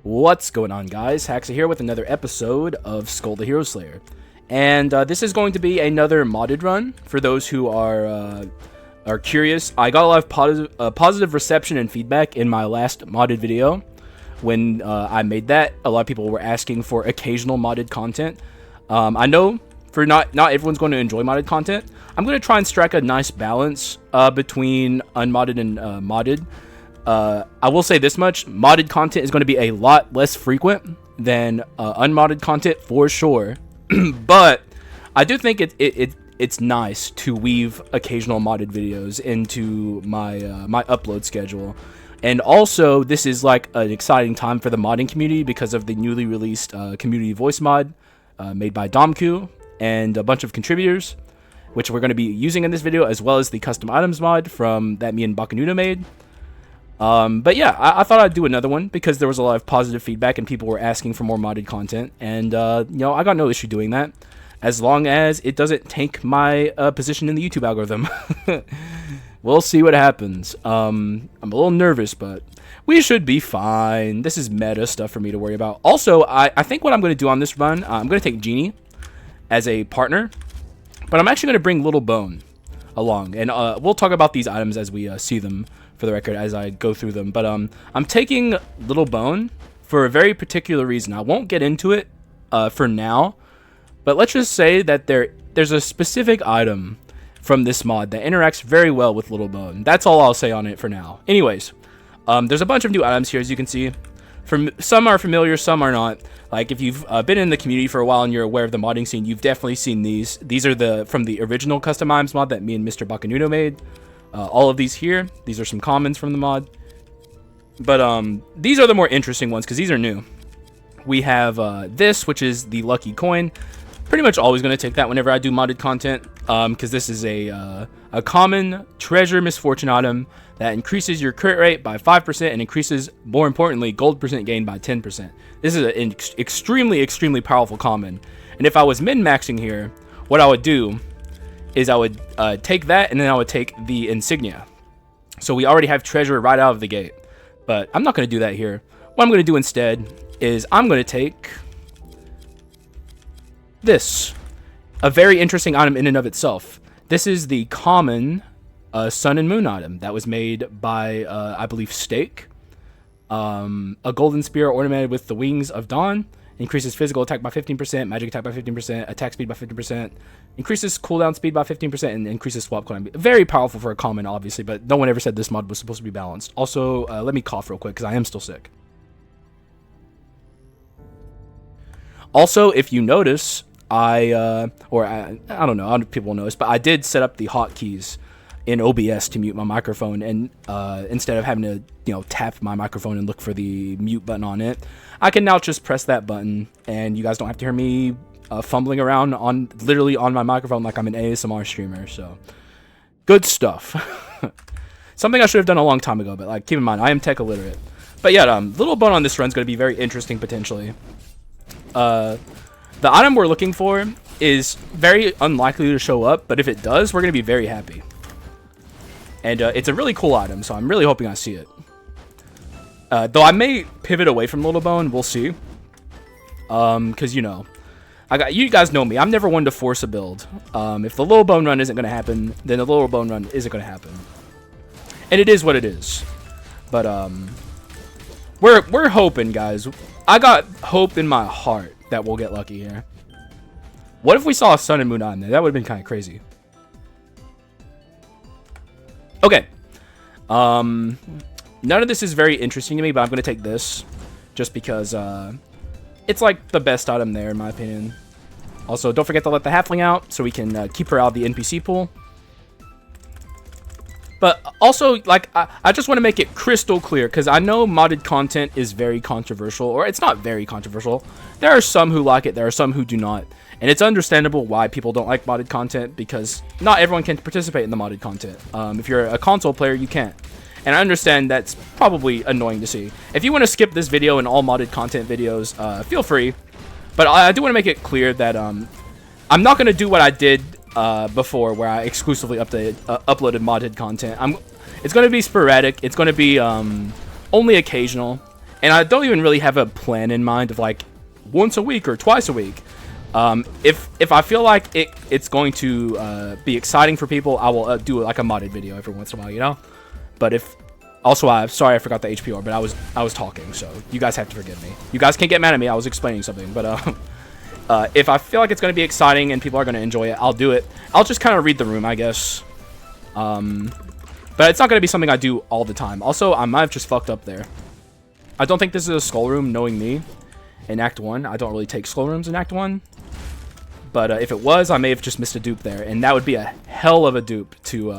What's going on, guys? Haxa here with another episode of Skul the Hero Slayer. And this is going to be another modded run for those who are curious. I got a lot of positive reception and feedback in my last modded video. When I made that, a lot of people were asking for occasional modded content. I know for not everyone's going to enjoy modded content. I'm going to try and strike a nice balance between unmodded and modded. I will say this much: modded content is going to be a lot less frequent than unmodded content for sure. But I do think it's nice to weave occasional modded videos into my my upload schedule. And also, this is like an exciting time for the modding community because of the newly released community voice mod made by Damku and a bunch of contributors, which we're going to be using in this video, as well as the custom items mod from that me and Bakanuno made. But yeah, I thought I'd do another one because there was a lot of positive feedback and people were asking for more modded content. And, you know, I got no issue doing that as long as it doesn't tank my position in the YouTube algorithm. We'll see what happens. I'm a little nervous, but we should be fine. This is meta stuff for me to worry about. Also, I think what I'm going to do on this run, I'm going to take Genie as a partner, but I'm actually going to bring Little Bone along. And we'll talk about these items as we see them, for the record, as I go through them. But I'm taking Little Bone for a very particular reason. I won't get into it for now, but let's just say that there's a specific item from this mod that interacts very well with Little Bone. That's all I'll say on it for now. Anyways, there's a bunch of new items here, as you can see. Some are familiar, some are not. Like, if you've been in the community for a while and you're aware of the modding scene, you've definitely seen these. These are from the original custom items mod that me and Mr. Bakanuno made. All of these here, these are some commons from the mod. But these are the more interesting ones because these are new. We have this, which is the lucky coin. Pretty much always going to take that whenever I do modded content, because this is a common treasure misfortune item that increases your crit rate by 5% and increases, more importantly, gold percent gain by 10%. This is an extremely powerful common. And if I was min-maxing here, what I would do is I would take that, and then I would take the insignia. So we already have treasure right out of the gate. But I'm not going to do that here. What I'm going to do instead is I'm going to take this. A very interesting item in and of itself. This is the common Sun and Moon item that was made by, I believe, Steak. A golden spear ornamented with the wings of dawn. Increases physical attack by 15%, magic attack by 15%, attack speed by 15%, increases cooldown speed by 15%, and increases swap cooldown. Very powerful for a common, obviously, but no one ever said this mod was supposed to be balanced. Also, let me cough real quick, because I am still sick. Also, if you notice, I don't know, people will notice, but I did set up the hotkeys in OBS to mute my microphone, and instead of having to, you know, tap my microphone and look for the mute button on it, I can now just press that button, and you guys don't have to hear me fumbling around literally on my microphone like I'm an ASMR streamer. So good stuff. Something I should have done a long time ago, but like, keep in mind, I am tech illiterate. But yeah, Little Bone on this run is going to be very interesting potentially. The item we're looking for is very unlikely to show up, but if it does, we're going to be very happy. And it's a really cool item, so I'm really hoping I see it. Though I may pivot away from Little Bone, we'll see. Because, you know, you guys know me. I'm never one to force a build. If the Little Bone run isn't going to happen, then the Little Bone run isn't going to happen. And it is what it is. But we're hoping, guys. I got hope in my heart that we'll get lucky here. What if we saw a Sun and Moon on there? That would have been kind of crazy. Okay. None of this is very interesting to me, but I'm going to take this just because it's like the best item there, in my opinion. Also, don't forget to let the halfling out so we can keep her out of the NPC pool. But also, like, I just want to make it crystal clear, because I know modded content is very controversial, or it's not very controversial. There are some who like it, there are some who do not. And it's understandable why people don't like modded content, because not everyone can participate in the modded content. If you're a console player, you can't. And I understand that's probably annoying to see. If you want to skip this video and all modded content videos, feel free. But I do want to make it clear that I'm not going to do what I did before, where I exclusively uploaded modded content. It's going to be sporadic. It's going to be only occasional. And I don't even really have a plan in mind of like once a week or twice a week. If I feel like it's going to be exciting for people, I will do like a modded video every once in a while, you know. But if also, I'm sorry I forgot the HPR, but I was talking, so you guys have to forgive me. You guys can't get mad at me. I was explaining something, but if I feel like it's going to be exciting and people are going to enjoy it, I'll do it. I'll just kind of read the room, I guess. But it's not going to be something I do all the time. Also, I might have just fucked up there. I don't think this is a skull room, knowing me. In Act 1, I don't really take skull rooms in Act 1. But if it was, I may have just missed a dupe there, and that would be a hell of a dupe to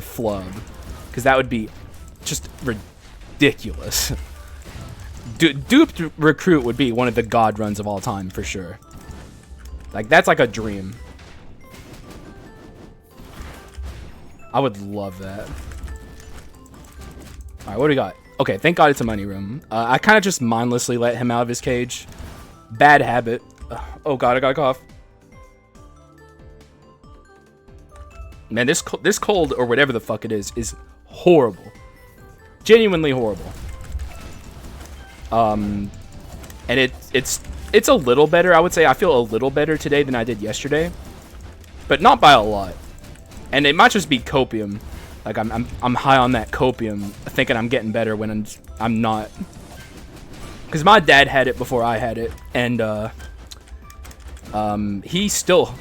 flub, because that would be just ridiculous. Duped recruit would be one of the god runs of all time for sure. Like, that's like a dream. I would love that. Alright, what do we got? Okay, thank god it's a money room. I kind of just mindlessly let him out of his cage. Bad habit. Oh god, I got a cough. Man, this cold, or whatever the fuck it is horrible. Genuinely horrible. And it's a little better, I would say. I feel a little better today than I did yesterday, but not by a lot. And it might just be copium. Like I'm high on that copium, thinking I'm getting better when I'm not. Because my dad had it before I had it, and he's still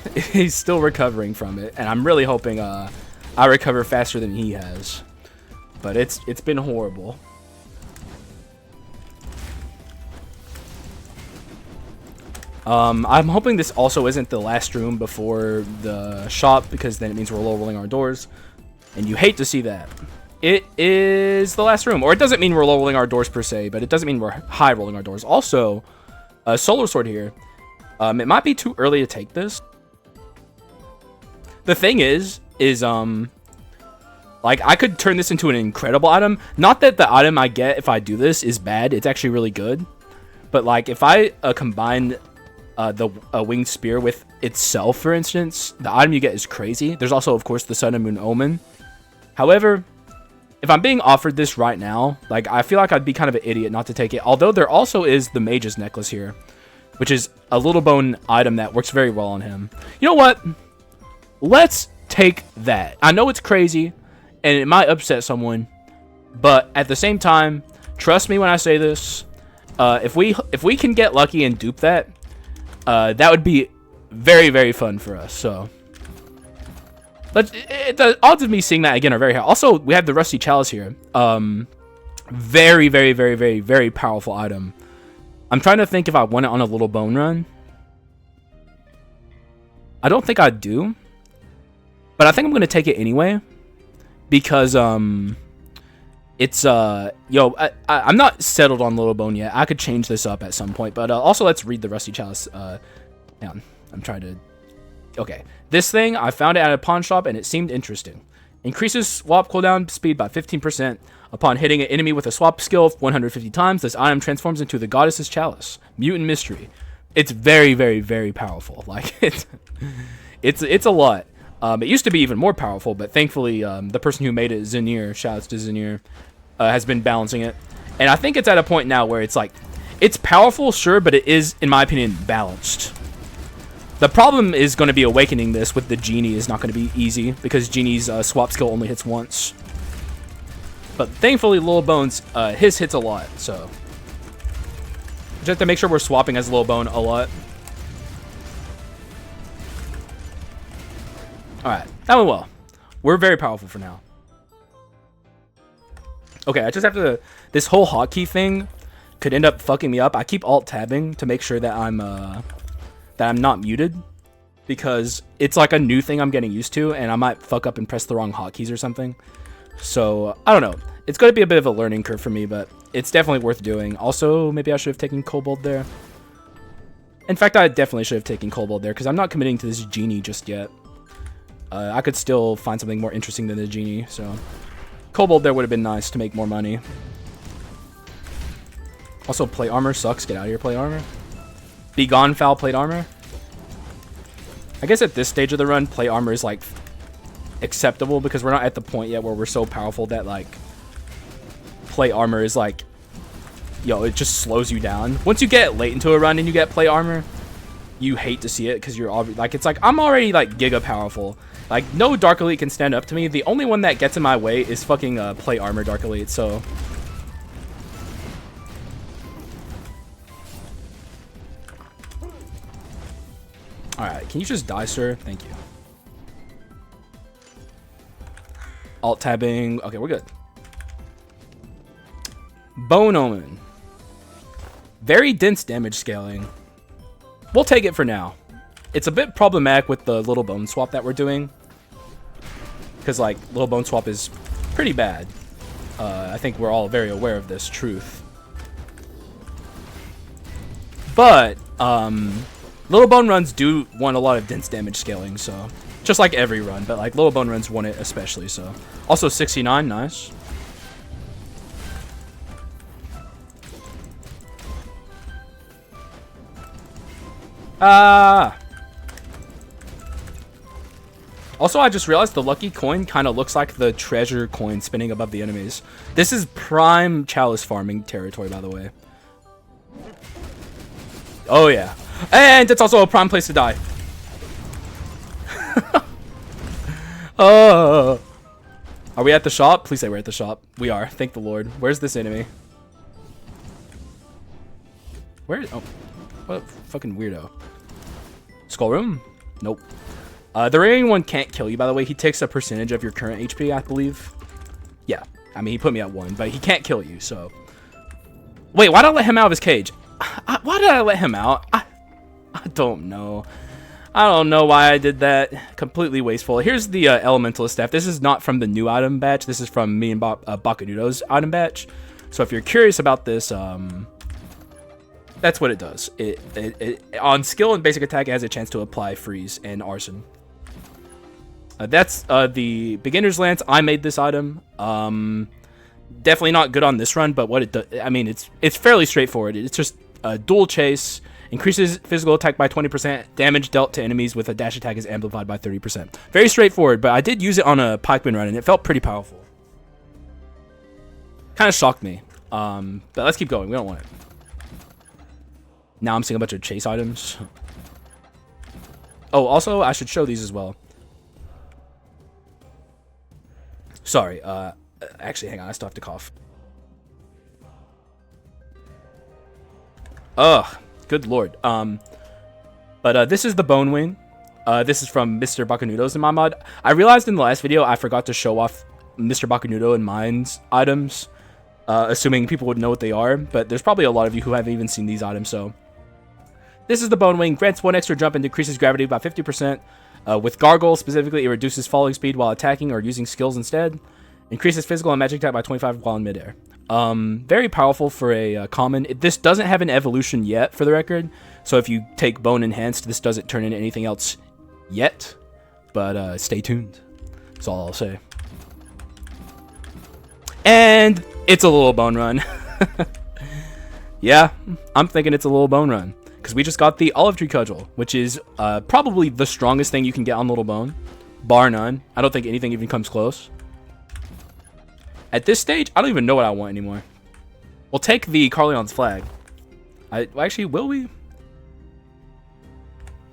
recovering from it, and I'm really hoping I recover faster than he has. But it's been horrible. I'm hoping this also isn't the last room before the shop, because then it means we're low rolling our doors, and you hate to see that. It is the last room, or it doesn't mean we're low rolling our doors per se, but it doesn't mean we're high rolling our doors. Also, a solar sword here. It might be too early to take this. The thing is like, I could turn this into an incredible item. Not that the item I get if I do this is bad. It's actually really good. But, like, if I combine the winged spear with itself, for instance, the item you get is crazy. There's also, of course, the Sun and Moon Omen. However, if I'm being offered this right now, like, I feel like I'd be kind of an idiot not to take it. Although there also is the Mage's Necklace here, which is a little bone item that works very well on him. You know what? Let's take that. I know it's crazy, and it might upset someone, but at the same time, trust me when I say this, if we can get lucky and dupe that, that would be very, very fun for us. So, the odds of me seeing that again are very high. Also, we have the Rusty Chalice here. Very, very, very, very, very powerful item. I'm trying to think if I want it on a little bone run. I don't think I do, but I think I'm going to take it anyway. Because, it's, I'm not settled on Little Bone yet. I could change this up at some point. But, also, let's read the Rusty Chalice. Yeah, I'm trying to... Okay. This thing, I found it at a pawn shop, and it seemed interesting. Increases swap cooldown speed by 15%. Upon hitting an enemy with a swap skill 150 times, this item transforms into the Goddess's Chalice. Mutant Mystery. It's very, very, very powerful. Like, it's a lot. It used to be even more powerful, but thankfully, the person who made it, Zinir, shouts to Zinir, has been balancing it. And I think it's at a point now where it's like, it's powerful, sure, but it is, in my opinion, balanced. The problem is going to be awakening this with the Genie is not going to be easy, because Genie's swap skill only hits once. But thankfully, Lil Bones, his hits a lot, so. Just have to make sure we're swapping as Lil Bone a lot. Alright, that went well. We're very powerful for now. Okay, I just have to... This whole hotkey thing could end up fucking me up. I keep alt-tabbing to make sure that I'm not muted. Because it's like a new thing I'm getting used to, and I might fuck up and press the wrong hotkeys or something. So, I don't know. It's going to be a bit of a learning curve for me, but it's definitely worth doing. Also, maybe I should have taken Kobold there. In fact, I definitely should have taken Kobold there, because I'm not committing to this Genie just yet. I could still find something more interesting than the Genie, so... Kobold there would have been nice to make more money. Also, plate armor sucks. Get out of here, plate armor. Be gone, foul plate armor. I guess at this stage of the run, plate armor is, like, acceptable, because we're not at the point yet where we're so powerful that, like, plate armor is, like, yo, it just slows you down. Once you get late into a run and you get plate armor, you hate to see it because you're already like, it's like I'm already like giga powerful. Like no Dark Elite can stand up to me. The only one that gets in my way is fucking plate armor Dark Elite. So all right, can you just die, sir? Thank you. Alt tabbing. Okay, we're good. Bone Omen. Very dense damage scaling. We'll take it for now. It's a bit problematic with the little bone swap that we're doing. Because, like, little bone swap is pretty bad. I think we're all very aware of this truth. But, little bone runs do want a lot of dense damage scaling, so... Just like every run, but, like, little bone runs want it especially, so... Also, 69, nice. Also, I just realized the lucky coin kind of looks like the treasure coin spinning above the enemies. This is prime chalice farming territory, by the way. Oh, yeah. And it's also a prime place to die. Oh. Are we at the shop? Please say we're at the shop. We are. Thank the Lord. Where's this enemy? Where is... Oh. What a fucking weirdo. Skull room? Nope. The remaining one can't kill you, by the way. He takes a percentage of your current HP, I believe. Yeah. I mean, he put me at 1, but he can't kill you, so... Wait, why did I let him out of his cage? Why did I let him out? I don't know. I don't know why I did that. Completely wasteful. Here's the Elementalist staff. This is not from the new item batch. This is from me and Bakanudo's item batch. So if you're curious about this, that's what it does. It on skill and basic attack, it has a chance to apply freeze and arson. That's the beginner's lance. I made this item. Definitely not good on this run, but what it does, I mean, it's fairly straightforward. It's just a dual chase, increases physical attack by 20%, damage dealt to enemies with a dash attack is amplified by 30%. Very straightforward, but I did use it on a pikeman run, and it felt pretty powerful. Kind of shocked me, but let's keep going. We don't want it. Now I'm seeing a bunch of chase items. Oh, also, I should show these as well. Sorry, actually, hang on, I still have to cough. Ugh, good lord. But this is the Bone Wing. This is from Mr. Bakanudo's in my mod. I realized in the last video I forgot to show off Mr. Bakanudo and mine's items, assuming people would know what they are, but there's probably a lot of you who haven't even seen these items, so... This is the Bone Wing. Grants 1 extra jump and decreases gravity by 50%. With Gargle, specifically, it reduces falling speed while attacking or using skills instead. Increases physical and magic attack by 25 while in midair. Very powerful for a common. This doesn't have an evolution yet, for the record. So if you take Bone Enhanced, this doesn't turn into anything else yet. But stay tuned. That's all I'll say. And it's a little bone run. Yeah, I'm thinking it's a little bone run. Because we just got the Olive Tree Cudgel, which is probably the strongest thing you can get on Little Bone. Bar none. I don't think anything even comes close. At this stage, I don't even know what I want anymore. We'll take the Carleon's flag. Actually, will we?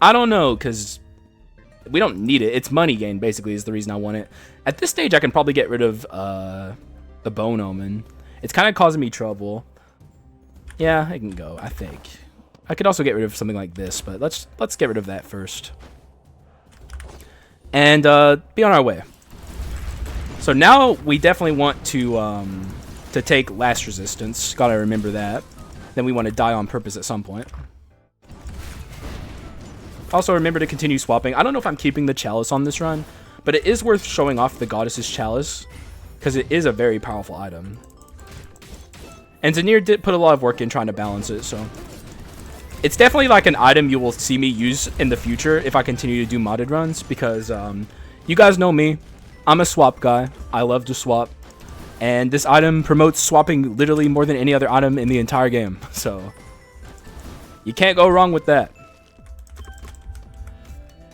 I don't know, because we don't need it. It's money gain, basically, is the reason I want it. At this stage, I can probably get rid of the Bone Omen. It's kind of causing me trouble. Yeah, I can go, I think. I could also get rid of something like this, but let's get rid of that first. And be on our way. So now we definitely want to take last resistance. Gotta remember that. Then we want to die on purpose at some point. Also remember to continue swapping. I don't know if I'm keeping the chalice on this run, but it is worth showing off the goddess's chalice because it is a very powerful item. And Zanir did put a lot of work in trying to balance it, so... It's definitely like an item you will see me use in the future if I continue to do modded runs, because you guys know me. I'm a swap guy. I love to swap. And this item promotes swapping literally more than any other item in the entire game. So, you can't go wrong with that.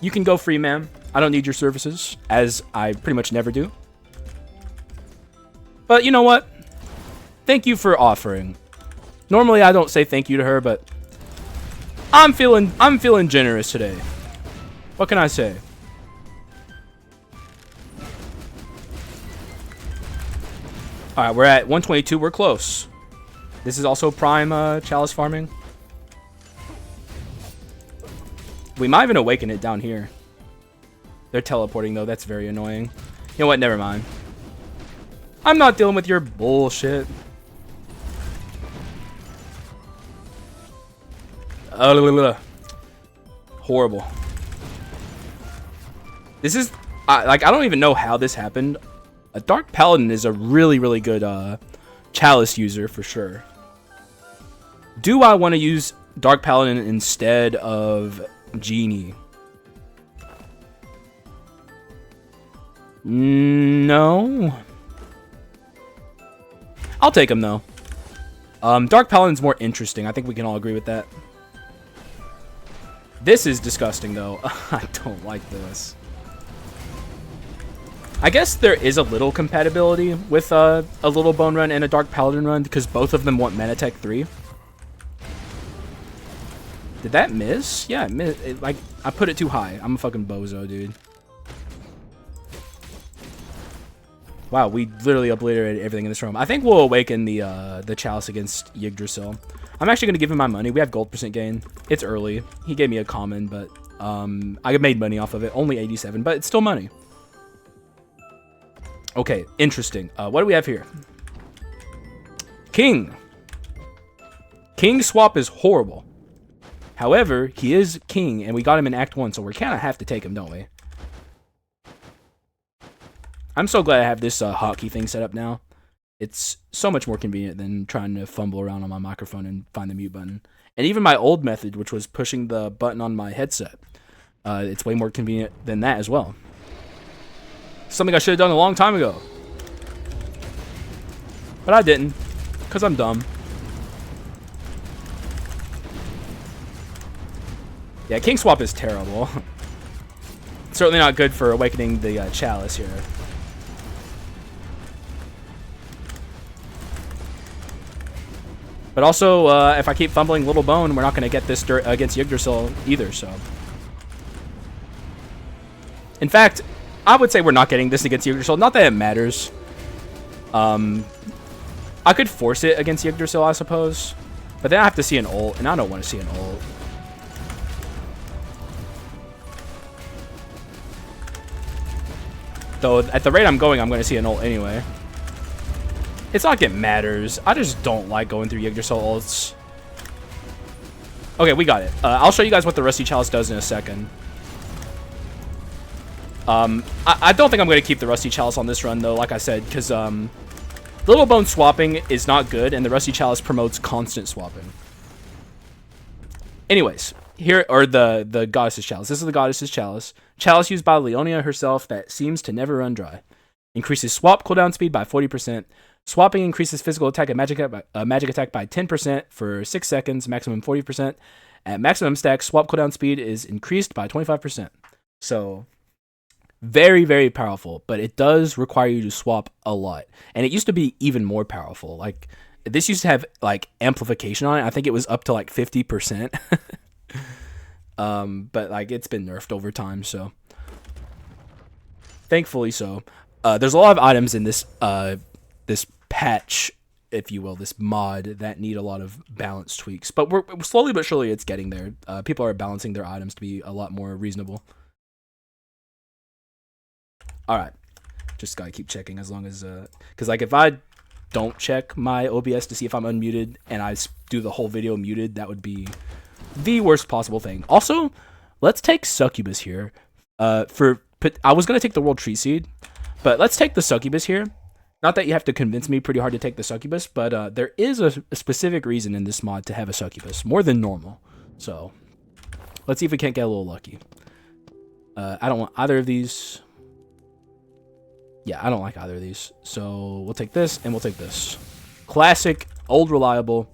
You can go free, ma'am. I don't need your services, as I pretty much never do. But you know what? Thank you for offering. Normally I don't say thank you to her, but I'm feeling generous today. What can I say? All right, we're at 122. We're close. This is also prime chalice farming. We might even awaken it down here. They're teleporting though. That's very annoying. You know what? Never mind. I'm not dealing with your bullshit. Horrible. This is like, I don't even know how this happened. A Dark Paladin is a really good chalice user for sure. Do I want to use Dark Paladin instead of Genie? No. I'll take him though. Dark Paladin's more interesting. I think we can all agree with that. This is disgusting though. I don't like this. I guess there is a little compatibility with a little bone run and a Dark Paladin run because both of them want Mana Tech 3. Did that miss? Yeah, it missed. Like, I put it too high. I'm a fucking bozo, dude. Wow, we literally obliterated everything in this room. I think we'll awaken the chalice against Yggdrasil. I'm actually going to give him my money. We have gold percent gain. It's early. He gave me a common, but I made money off of it. Only 87, but it's still money. Okay, interesting. What do we have here? King. King swap is horrible. However, he is king, and we got him in Act 1, so we kind of have to take him, don't we? I'm so glad I have this hotkey thing set up now. It's so much more convenient than trying to fumble around on my microphone and find the mute button. And even my old method, which was pushing the button on my headset, it's way more convenient than that as well. Something I should have done a long time ago. But I didn't, because I'm dumb. Yeah, King Swap is terrible. Certainly not good for awakening the chalice here. But also, if I keep fumbling Little Bone, we're not going to get this against Yggdrasil either, so. In fact, I would say we're not getting this against Yggdrasil. Not that it matters. I could force it against Yggdrasil, I suppose. But then I have to see an ult, and I don't want to see an ult. Though, at the rate I'm going, I'm going to see an ult anyway. It's not like it matters. I just don't like going through Yggdrasil ults. Okay, we got it. I'll show you guys what the Rusty Chalice does in a second. I don't think I'm going to keep the Rusty Chalice on this run, though, like I said, because Little Bone swapping is not good, and the Rusty Chalice promotes constant swapping. Anyways, here are the Goddess's Chalice. This is the Goddess's Chalice. Chalice used by Leonia herself that seems to never run dry. Increases swap cooldown speed by 40%. Swapping increases physical attack and magic attack by 10% for 6 seconds, maximum 40%. At maximum stack, swap cooldown speed is increased by 25%. So, very, very powerful, but it does require you to swap a lot. And it used to be even more powerful. Like, this used to have, like, amplification on it. I think it was up to, like, 50%. But, like, it's been nerfed over time, so. Thankfully so. There's a lot of items in this, this patch, if you will, this mod that need a lot of balance tweaks, but we're slowly but surely it's getting there. People are balancing their items to be a lot more reasonable. All right, just gotta keep checking as long as because like if I don't check my OBS to see if I'm unmuted and I do the whole video muted, that would be the worst possible thing. Also, let's take Succubus here. I was gonna take the World Tree Seed, but let's take the Succubus here. Not that you have to convince me pretty hard to take the Succubus, but there is a specific reason in this mod to have a Succubus, more than normal. So, let's see if we can't get a little lucky. I don't want either of these. Yeah, I don't like either of these. So, we'll take this, and we'll take this. Classic, old, reliable.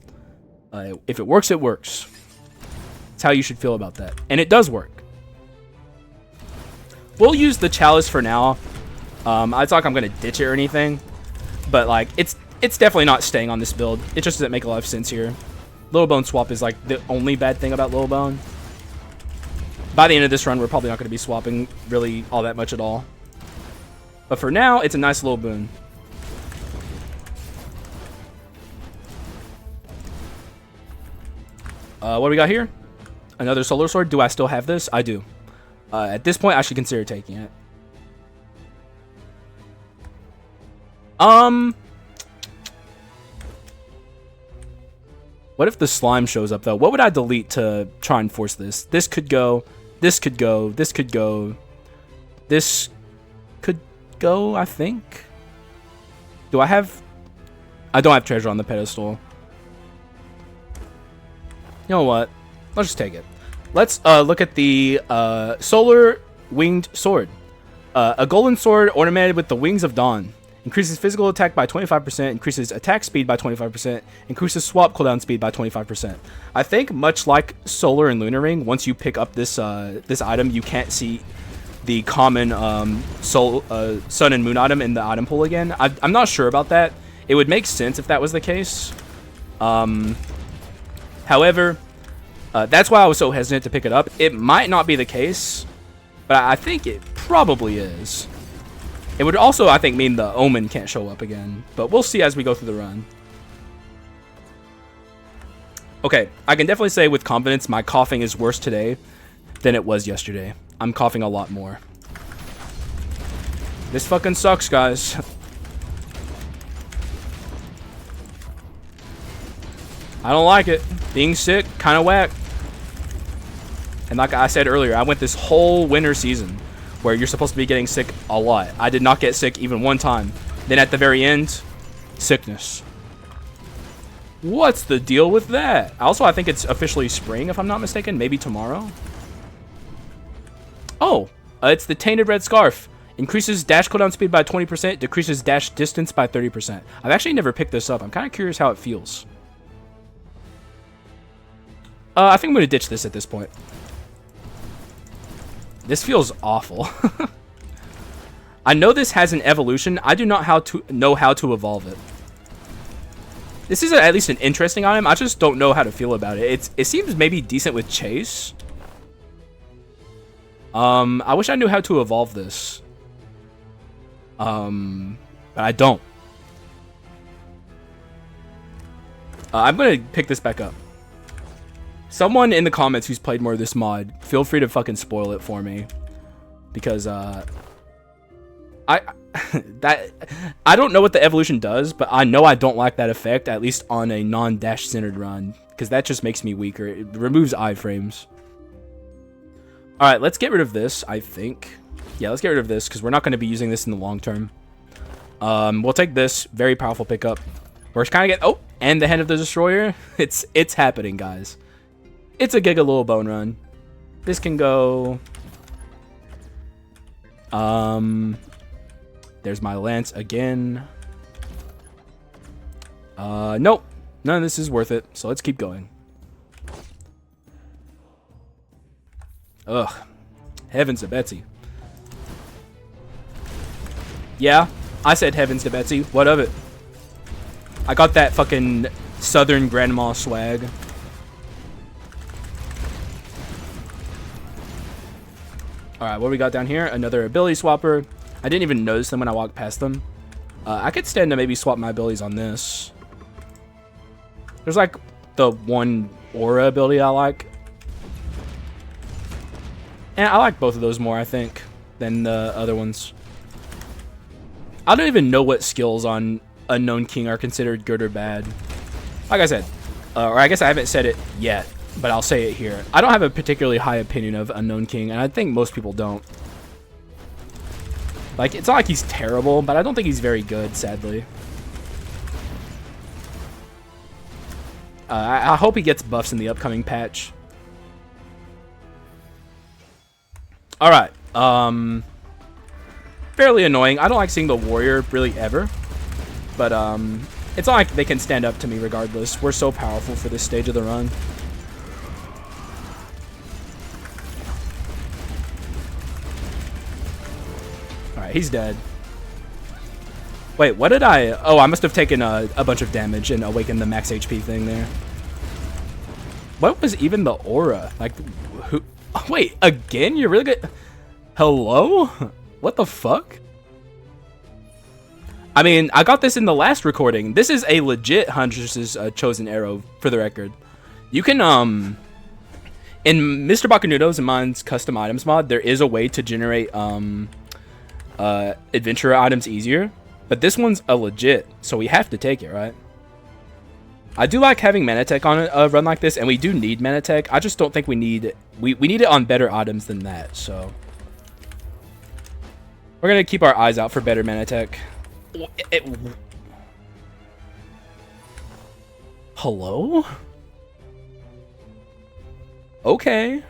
If it works, it works. That's how you should feel about that. And it does work. We'll use the Chalice for now. It's not like I'm going to ditch it or anything. But, like, it's definitely not staying on this build. It just doesn't make a lot of sense here. Little Bone swap is like the only bad thing about Little Bone. By the end of this run, we're probably not going to be swapping really all that much at all. But for now, it's a nice little boon. What do we got here? Another Solar Sword. Do I still have this? I do. At this point, I should consider taking it. What if the slime shows up, though? What would I delete to try and force this? This could go. This could go. This could go. This could go, I think. Do I have... I don't have treasure on the pedestal. You know what? Let's just take it. Let's look at the Solar Winged Sword. A golden sword ornamented with the wings of dawn. Increases physical attack by 25%, increases attack speed by 25%, increases swap cooldown speed by 25%. I think much like Solar and Lunar Ring, once you pick up this this item, you can't see the common Sun and Moon item in the item pool again. I'm not sure about that. It would make sense if that was the case. However, that's why I was so hesitant to pick it up. It might not be the case, but I think it probably is. It would also, I think, mean the Omen can't show up again. But we'll see as we go through the run. Okay, I can definitely say with confidence my coughing is worse today than it was yesterday. I'm coughing a lot more. This fucking sucks, guys. I don't like it. Being sick, kind of whack. And like I said earlier, I went this whole winter season where you're supposed to be getting sick a lot. I did not get sick even one time. Then at the very end, sickness. What's the deal with that? Also, I think it's officially spring, if I'm not mistaken. Maybe tomorrow. Oh, it's the Tainted Red Scarf. Increases dash cooldown speed by 20%, decreases dash distance by 30%. I've actually never picked this up. I'm kind of curious how it feels. I think I'm going to ditch this at this point. This feels awful. I know this has an evolution. I do not know how to evolve it. This is at least an interesting item. I just don't know how to feel about it. It seems maybe decent with chase. I wish I knew how to evolve this. But I don't. I'm gonna pick this back up. Someone in the comments who's played more of this mod, feel free to fucking spoil it for me, because I don't know what the evolution does, but I know I don't like that effect, at least on a non-dash centered run, because that just makes me weaker. It removes iframes. All right, let's get rid of this. I think, yeah, let's get rid of this because we're not going to be using this in the long term. We'll take this very powerful pickup. We're kind of get and the Hand of the Destroyer. It's happening, guys. It's a Giga Little Bone run. This can go. There's my lance again. Nope. None of this is worth it. So let's keep going. Ugh. Heavens to Betsy. Yeah, I said heavens to Betsy. What of it? I got that fucking Southern Grandma swag. Alright, what do we got down here? Another ability swapper. I didn't even notice them when I walked past them. I could stand to maybe swap my abilities on this. There's like the one aura ability I like. And I like both of those more, I think, than the other ones. I don't even know what skills on Unknown King are considered good or bad. Like I said, or I guess I haven't said it yet, but I'll say it here. I don't have a particularly high opinion of Unknown King, and I think most people don't. Like, it's not like he's terrible, but I don't think he's very good, sadly. I hope he gets buffs in the upcoming patch. Alright, fairly annoying. I don't like seeing the warrior really ever, but it's not like they can stand up to me regardless. We're so powerful for this stage of the run. Alright, he's dead. Wait, what did I... Oh, I must have taken a bunch of damage and awakened the max HP thing there. What was even the aura? Like, who? Wait, again? You're really good? Hello? What the fuck? I mean, I got this in the last recording. This is a legit Huntress's chosen arrow, for the record. You can, in Mr. Bakunudo's and mine's custom items mod, there is a way to generate, adventurer items easier. But this one's a legit, so we have to take it, right? I do like having Manatech on a run like this, and we do need Manatech. I just don't think we need... We need it on better items than that, so... We're gonna keep our eyes out for better Manatech. Hello? Okay.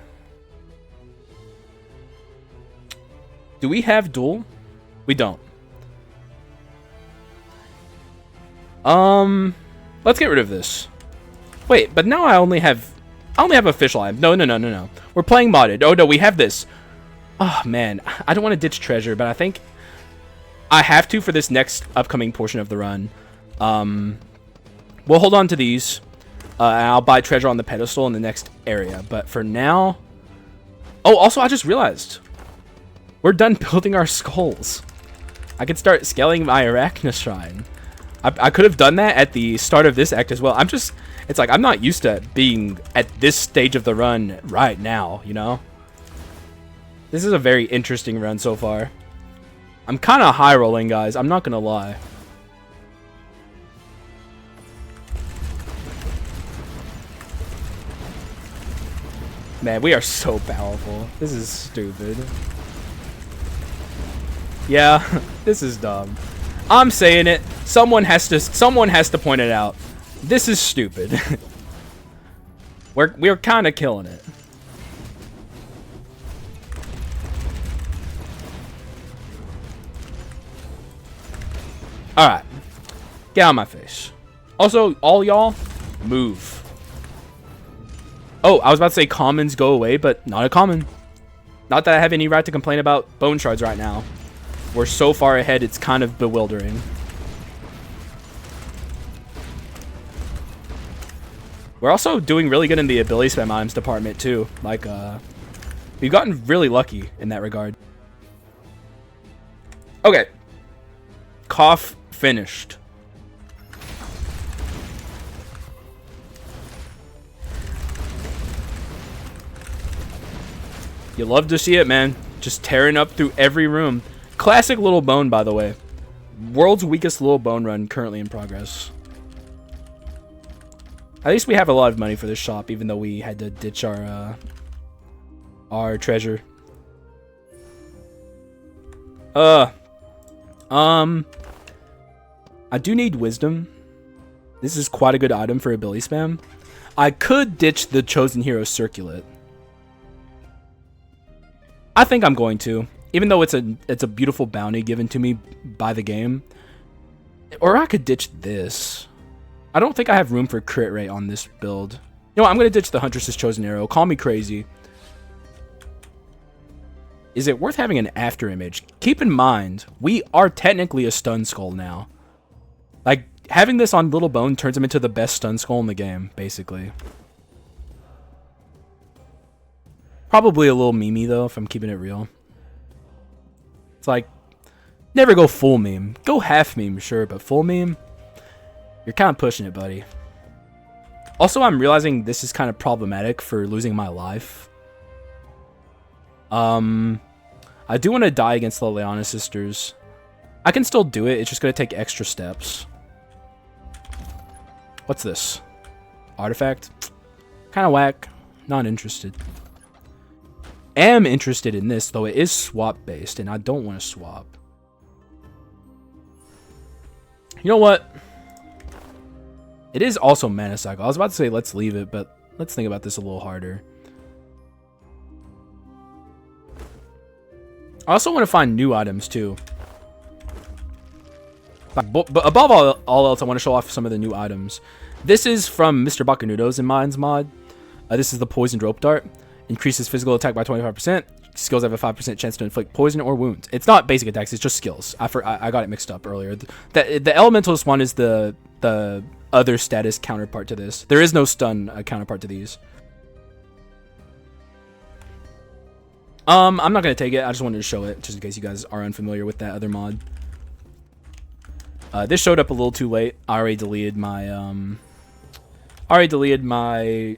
Do we have dual? We don't. Let's get rid of this. Wait, but now I only have official item. No. We're playing modded. Oh no, we have this. Oh man, I don't want to ditch treasure, but I think I have to for this next upcoming portion of the run. We'll hold on to these. And I'll buy treasure on the pedestal in the next area. But for now... Oh, also, I just realized. We're done building our skulls. I could start scaling my Arachna Shrine. I could have done that at the start of this act as well. It's like, I'm not used to being at this stage of the run right now, you know? This is a very interesting run so far. I'm kind of high rolling, guys. I'm not going to lie. Man, we are so powerful. This is stupid. Yeah, this is dumb. I'm saying it. Someone has to point it out. This is stupid. We're kind of killing it. All right. Get out of my face. Also, all y'all, move. Oh, I was about to say commons go away, but not a common. Not that I have any right to complain about bone shards right now. We're so far ahead, it's kind of bewildering. We're also doing really good in the ability spam items department too. Like, we've gotten really lucky in that regard. Okay. Cough finished. You love to see it, man. Just tearing up through every room. Classic little bone, by the way. World's weakest little bone run currently in progress. At least we have a lot of money for this shop, even though we had to ditch our treasure. I do need wisdom. This is quite a good item for ability spam. I could ditch the chosen hero circular. I think I'm going to, even though it's a beautiful bounty given to me by the game. Or I could ditch this. I don't think I have room for crit rate on this build. You know what, I'm going to ditch the Huntress's chosen arrow. Call me crazy. Is it worth having an after image? Keep in mind, we are technically a stun skull now. Like, having this on Little Bone turns him into the best stun skull in the game, basically. Probably a little meme though, if I'm keeping it real. It's like, never go full meme. Go half meme, sure, but full meme? You're kind of pushing it, buddy. Also, I'm realizing this is kind of problematic for losing my life. I do want to die against the Leona sisters. I can still do it, it's just going to take extra steps. What's this? Artifact? Kind of whack. Not interested. Am interested in this, though it is swap based, and I don't want to swap. You know what? It is also mana cycle. I was about to say let's leave it, but let's think about this a little harder. I also want to find new items too. But above all else, I want to show off some of the new items. This is from Mr. Bakunudo's and mine's mod. This is the Poisoned Rope Dart. Increases physical attack by 25%. Skills have a 5% chance to inflict poison or wounds. It's not basic attacks, it's just skills. I got it mixed up earlier. The Elementalist one is the other status counterpart to this. There is no stun counterpart to these. I'm not gonna take it. I just wanted to show it, just in case you guys are unfamiliar with that other mod. This showed up a little too late. I already deleted my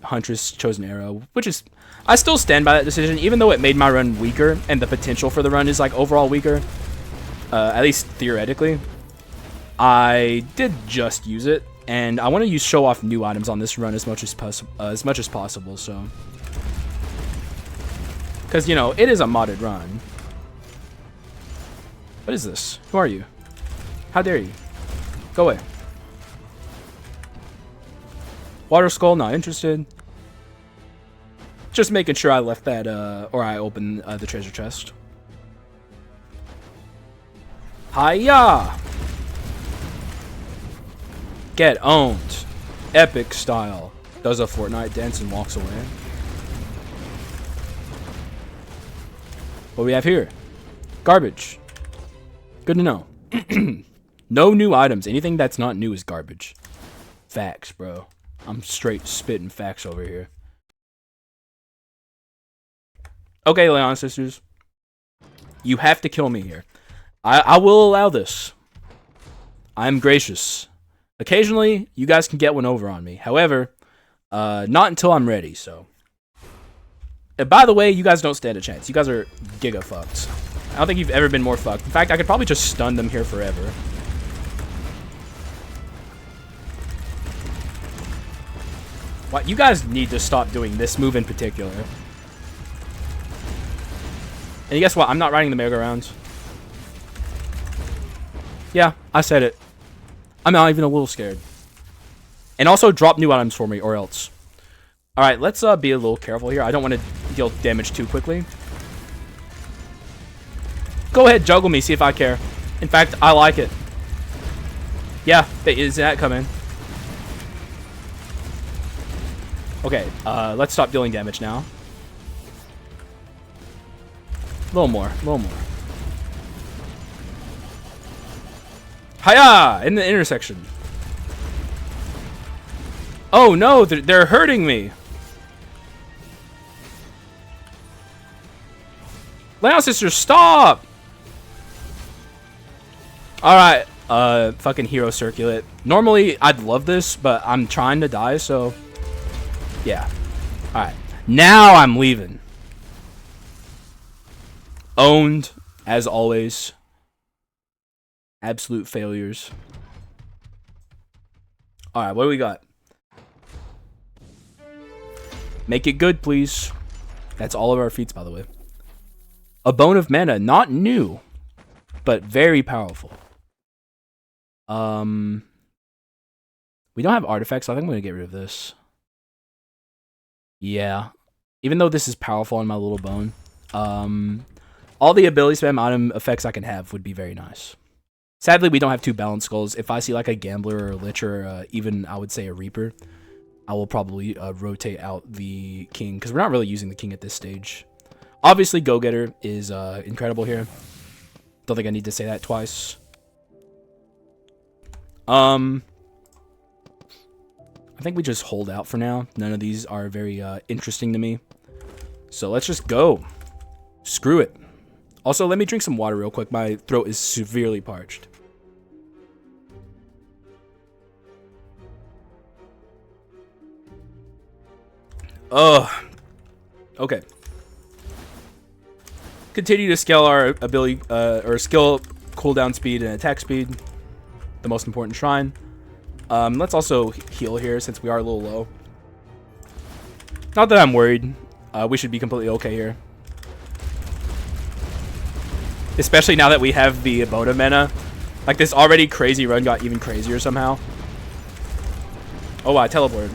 Huntress Chosen Arrow, which is, I still stand by that decision, even though it made my run weaker, and the potential for the run is like overall weaker. At least theoretically. I did just use it, and I want to show off new items on this run as much as possible. So, because you know it is a modded run. What is this? Who are you? How dare you? Go away. Water Skull, not interested. Just making sure I left that, or I opened the treasure chest. Hiya! Get owned. Epic style. Does a Fortnite dance and walks away. What do we have here? Garbage. Good to know. No new items. Anything that's not new is garbage. Facts, bro. I'm straight spitting facts over here. Okay, Leon sisters. You have to kill me here. I will allow this. I'm gracious. Occasionally, you guys can get one over on me. However, not until I'm ready, so. And by the way, you guys don't stand a chance. You guys are giga fucked. I don't think you've ever been more fucked. In fact, I could probably just stun them here forever. What? You guys need to stop doing this move in particular. And guess what? I'm not riding the merry-go-rounds. Yeah, I said it. I'm not even a little scared. And also drop new items for me or else. Alright, let's be a little careful here. I don't want to deal damage too quickly. Go ahead, juggle me, see if I care. In fact, I like it. Yeah, is that coming? Okay, let's stop dealing damage now. A little more, a little more. Hiya! In the intersection. Oh no, they're hurting me. Leon sisters, stop! Alright, fucking hero circulate. Normally, I'd love this, but I'm trying to die, so... Yeah. Alright. Now I'm leaving. Owned, as always. Absolute failures. Alright, what do we got? Make it good, please. That's all of our feats, by the way. A Bone of Mana. Not new, but very powerful. We don't have artifacts, so I think I'm going to get rid of this. Yeah. Even though this is powerful on my little bone. All the ability spam item effects I can have would be very nice. Sadly, we don't have two balanced skulls. If I see like a Gambler or a Lich or even, I would say, a Reaper, I will probably rotate out the King, because we're not really using the King at this stage. Obviously, Go-Getter is incredible here. Don't think I need to say that twice. I think we just hold out for now. None of these are very interesting to me. So let's just go. Screw it. Also, let me drink some water real quick. My throat is severely parched. Ugh. Okay. Continue to scale our ability, or skill cooldown speed and attack speed. The most important shrine. Let's also heal here since we are a little low. Not that I'm worried. We should be completely okay here. Especially now that we have the Bone of Mana. Like, this already crazy run got even crazier somehow. Oh, I teleported.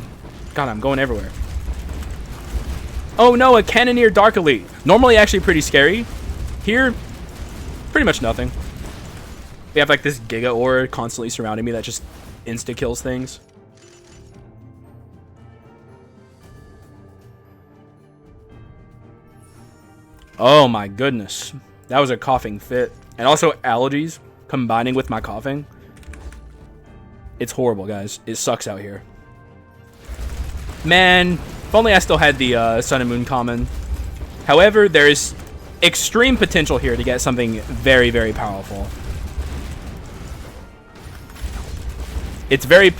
God, I'm going everywhere. Oh no, a Cannoneer Dark Elite. Normally actually pretty scary. Here, pretty much nothing. We have like this Giga Ore constantly surrounding me that just insta-kills things. Oh my goodness. That was a coughing fit. And also allergies combining with my coughing. It's horrible, guys. It sucks out here. Man, if only I still had the Sun and Moon common. However, there is extreme potential here to get something very, very powerful. It's very,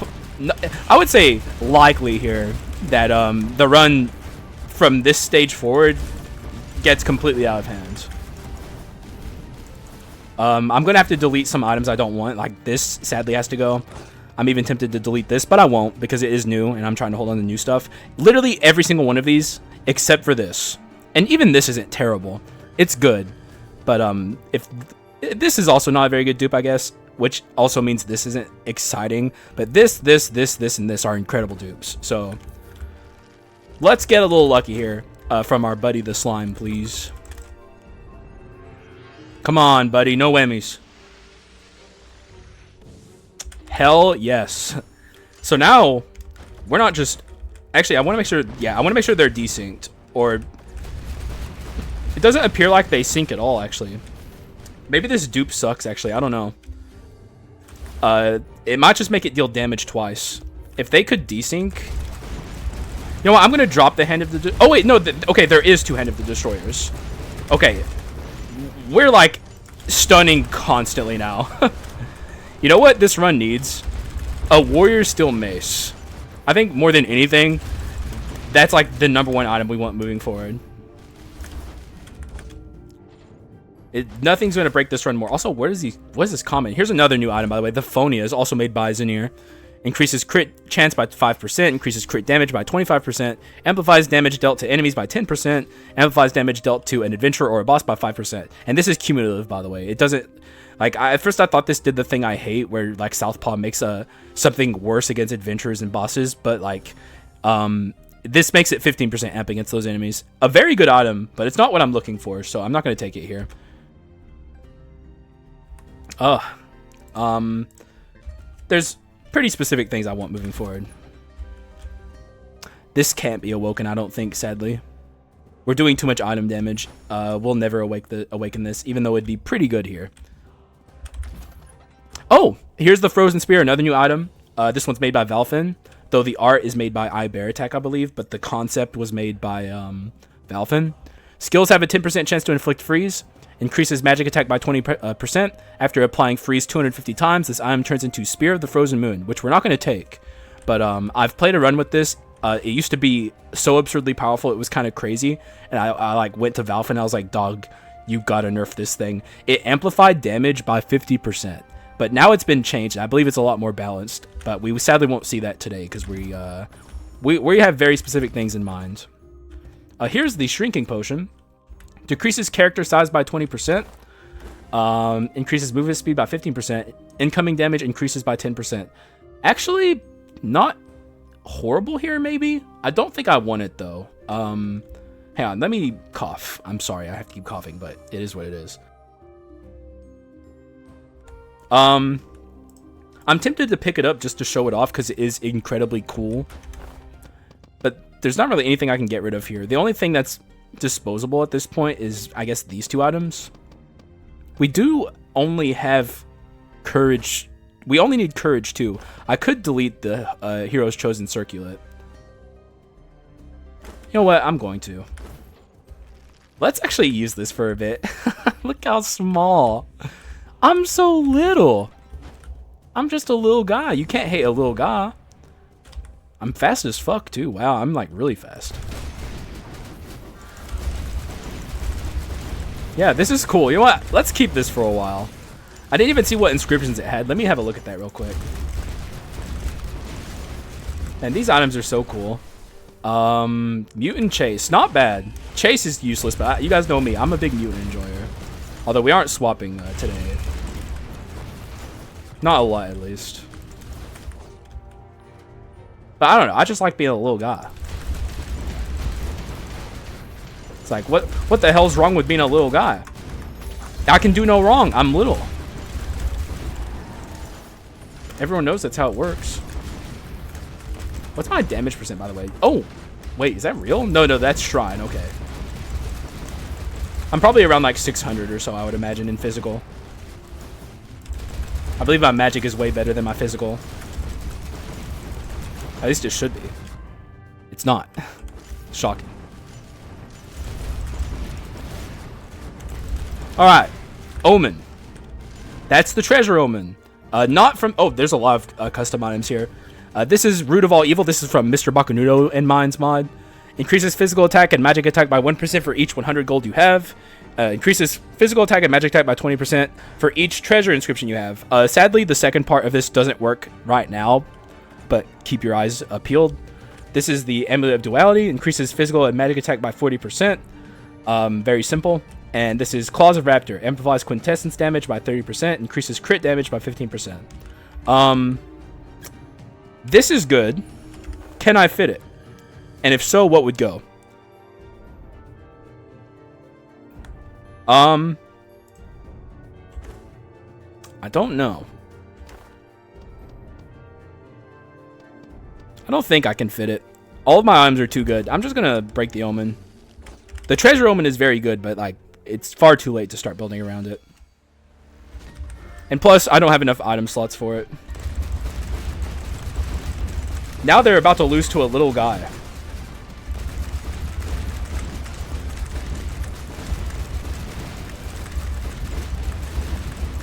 I would say, likely here that the run from this stage forward gets completely out of hand. I'm gonna have to delete some items I don't want. Like this sadly has to go. I'm even tempted to delete this, but I won't because it is new and I'm trying to hold on to new stuff. Literally every single one of these except for this, and even this isn't terrible. It's good, but if this is also not a very good dupe, I guess, which also means this isn't exciting. But this, and this are incredible dupes. So let's get a little lucky here from our buddy the slime, please. Come on, buddy, no whammies. Hell yes. So now we're not just, actually I want to make sure, yeah, I want to make sure they're desynced, or it doesn't appear like they sync at all. Actually, maybe this dupe sucks. Actually, I don't know. It might just make it deal damage twice. If they could desync, you know what, I'm gonna drop the Hand of the oh wait, no, okay, there is 2 Hand of the Destroyers. Okay, we're like stunning constantly now. You know what this run needs? A Warrior Steel Mace. I think more than anything, that's like the #1 item we want moving forward. Nothing's going to break this run more. Also, what is this comment? Here's another new item, by the way. The Phonia is also made by Zenir. Increases crit chance by 5%. Increases crit damage by 25%. Amplifies damage dealt to enemies by 10%. Amplifies damage dealt to an adventurer or a boss by 5%. And this is cumulative, by the way. It doesn't... Like, at first I thought this did the thing I hate, where, like, Southpaw makes something worse against adventurers and bosses. But, like, this makes it 15% amp against those enemies. A very good item, but it's not what I'm looking for, so I'm not going to take it here. There's pretty specific things I want moving forward. This can't be awoken, I don't think, sadly. We're doing too much item damage. We'll never awaken this, even though it'd be pretty good here. Oh, here's the Frozen Spear, another new item. This one's made by Valfin, though the art is made by iBearAttack, I believe, but the concept was made by Valfin. Skills have a 10% chance to inflict freeze. Increases magic attack by 20%. After applying freeze 250 times, this item turns into Spear of the Frozen Moon, which we're not going to take. But I've played a run with this. It used to be so absurdly powerful, it was kind of crazy. And I like went to Valve and I was like, dog, you gotta nerf this thing. It amplified damage by 50%. But now it's been changed. I believe it's a lot more balanced. But we sadly won't see that today because we have very specific things in mind. Here's the Shrinking Potion. Decreases character size by 20%. Increases movement speed by 15%. Incoming damage increases by 10%. Actually, not horrible here, maybe? I don't think I want it, though. Hang on, let me cough. I'm sorry, I have to keep coughing, but it is what it is. I'm tempted to pick it up just to show it off because it is incredibly cool. But there's not really anything I can get rid of here. The only thing that's disposable at this point is, I guess, these 2 items. We do only have courage. We only need courage too. I could delete the Hero's Chosen Circulet. You know what? I'm going to. Let's actually use this for a bit. Look how small. I'm so little. I'm just a little guy. You can't hate a little guy. I'm fast as fuck too. Wow, I'm like really fast. Yeah, this is cool. You know what? Let's keep this for a while. I didn't even see what inscriptions it had. Let me have a look at that real quick. And these items are so cool. Mutant Chase. Not bad. Chase is useless, but you guys know me. I'm a big mutant enjoyer. Although we aren't swapping today. Not a lot, at least. But I don't know. I just like being a little guy. It's like, what the hell's wrong with being a little guy? I can do no wrong. I'm little. Everyone knows that's how it works. What's my damage percent, by the way? Oh, wait, is that real? No, that's Shrine. Okay. I'm probably around like 600 or so, I would imagine, in physical. I believe my magic is way better than my physical. At least it should be. It's not. Shocking. All right, Omen. That's the treasure omen. Not from... Oh, there's a lot of custom items here. This is Root of All Evil. This is from Mr. Bakunudo and Mine's mod. Increases physical attack and magic attack by 1% for each 100 gold you have. Increases physical attack and magic attack by 20% for each treasure inscription you have. Sadly, the second part of this doesn't work right now, but keep your eyes peeled. This is the Amulet of Duality. Increases physical and magic attack by 40%. Very simple. And this is Claws of Raptor. Amplifies quintessence damage by 30%. Increases crit damage by 15%. This is good. Can I fit it? And if so, what would go? I don't know. I don't think I can fit it. All of my items are too good. I'm just gonna break the omen. The treasure omen is very good, but like it's far too late to start building around it. And plus, I don't have enough item slots for it. Now they're about to lose to a little guy.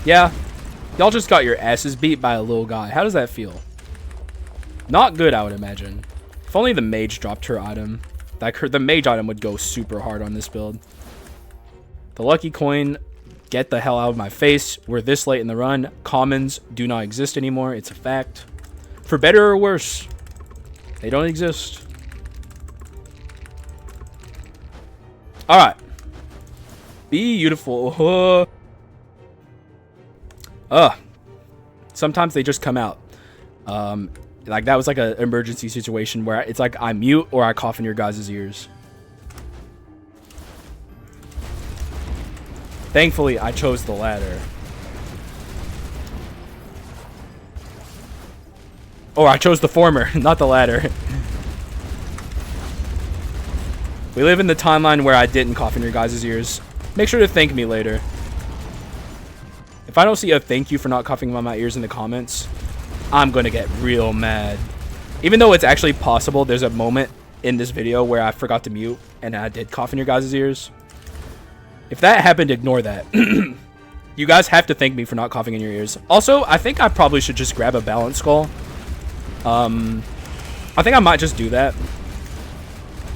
Yeah, y'all just got your asses beat by a little guy. How does that feel? Not good, I would imagine. If only the mage dropped her item. Like the mage item would go super hard on this build. The lucky coin, get the hell out of my face. We're this late in the run. Commons do not exist anymore. It's a fact. For better or worse, they don't exist. Alright. Beautiful. Sometimes they just come out. Like that was like an emergency situation where it's like I mute or I cough in your guys' ears. Thankfully, I chose the latter. Or I chose the former, not the latter. We live in the timeline where I didn't cough in your guys' ears. Make sure to thank me later. If I don't see a thank you for not coughing on my ears in the comments, I'm gonna get real mad. Even though it's actually possible, there's a moment in this video where I forgot to mute and I did cough in your guys' ears. If that happened, ignore that. You guys have to thank me for not coughing in your ears. Also, I think I probably should just grab a balance skull. I think I might just do that.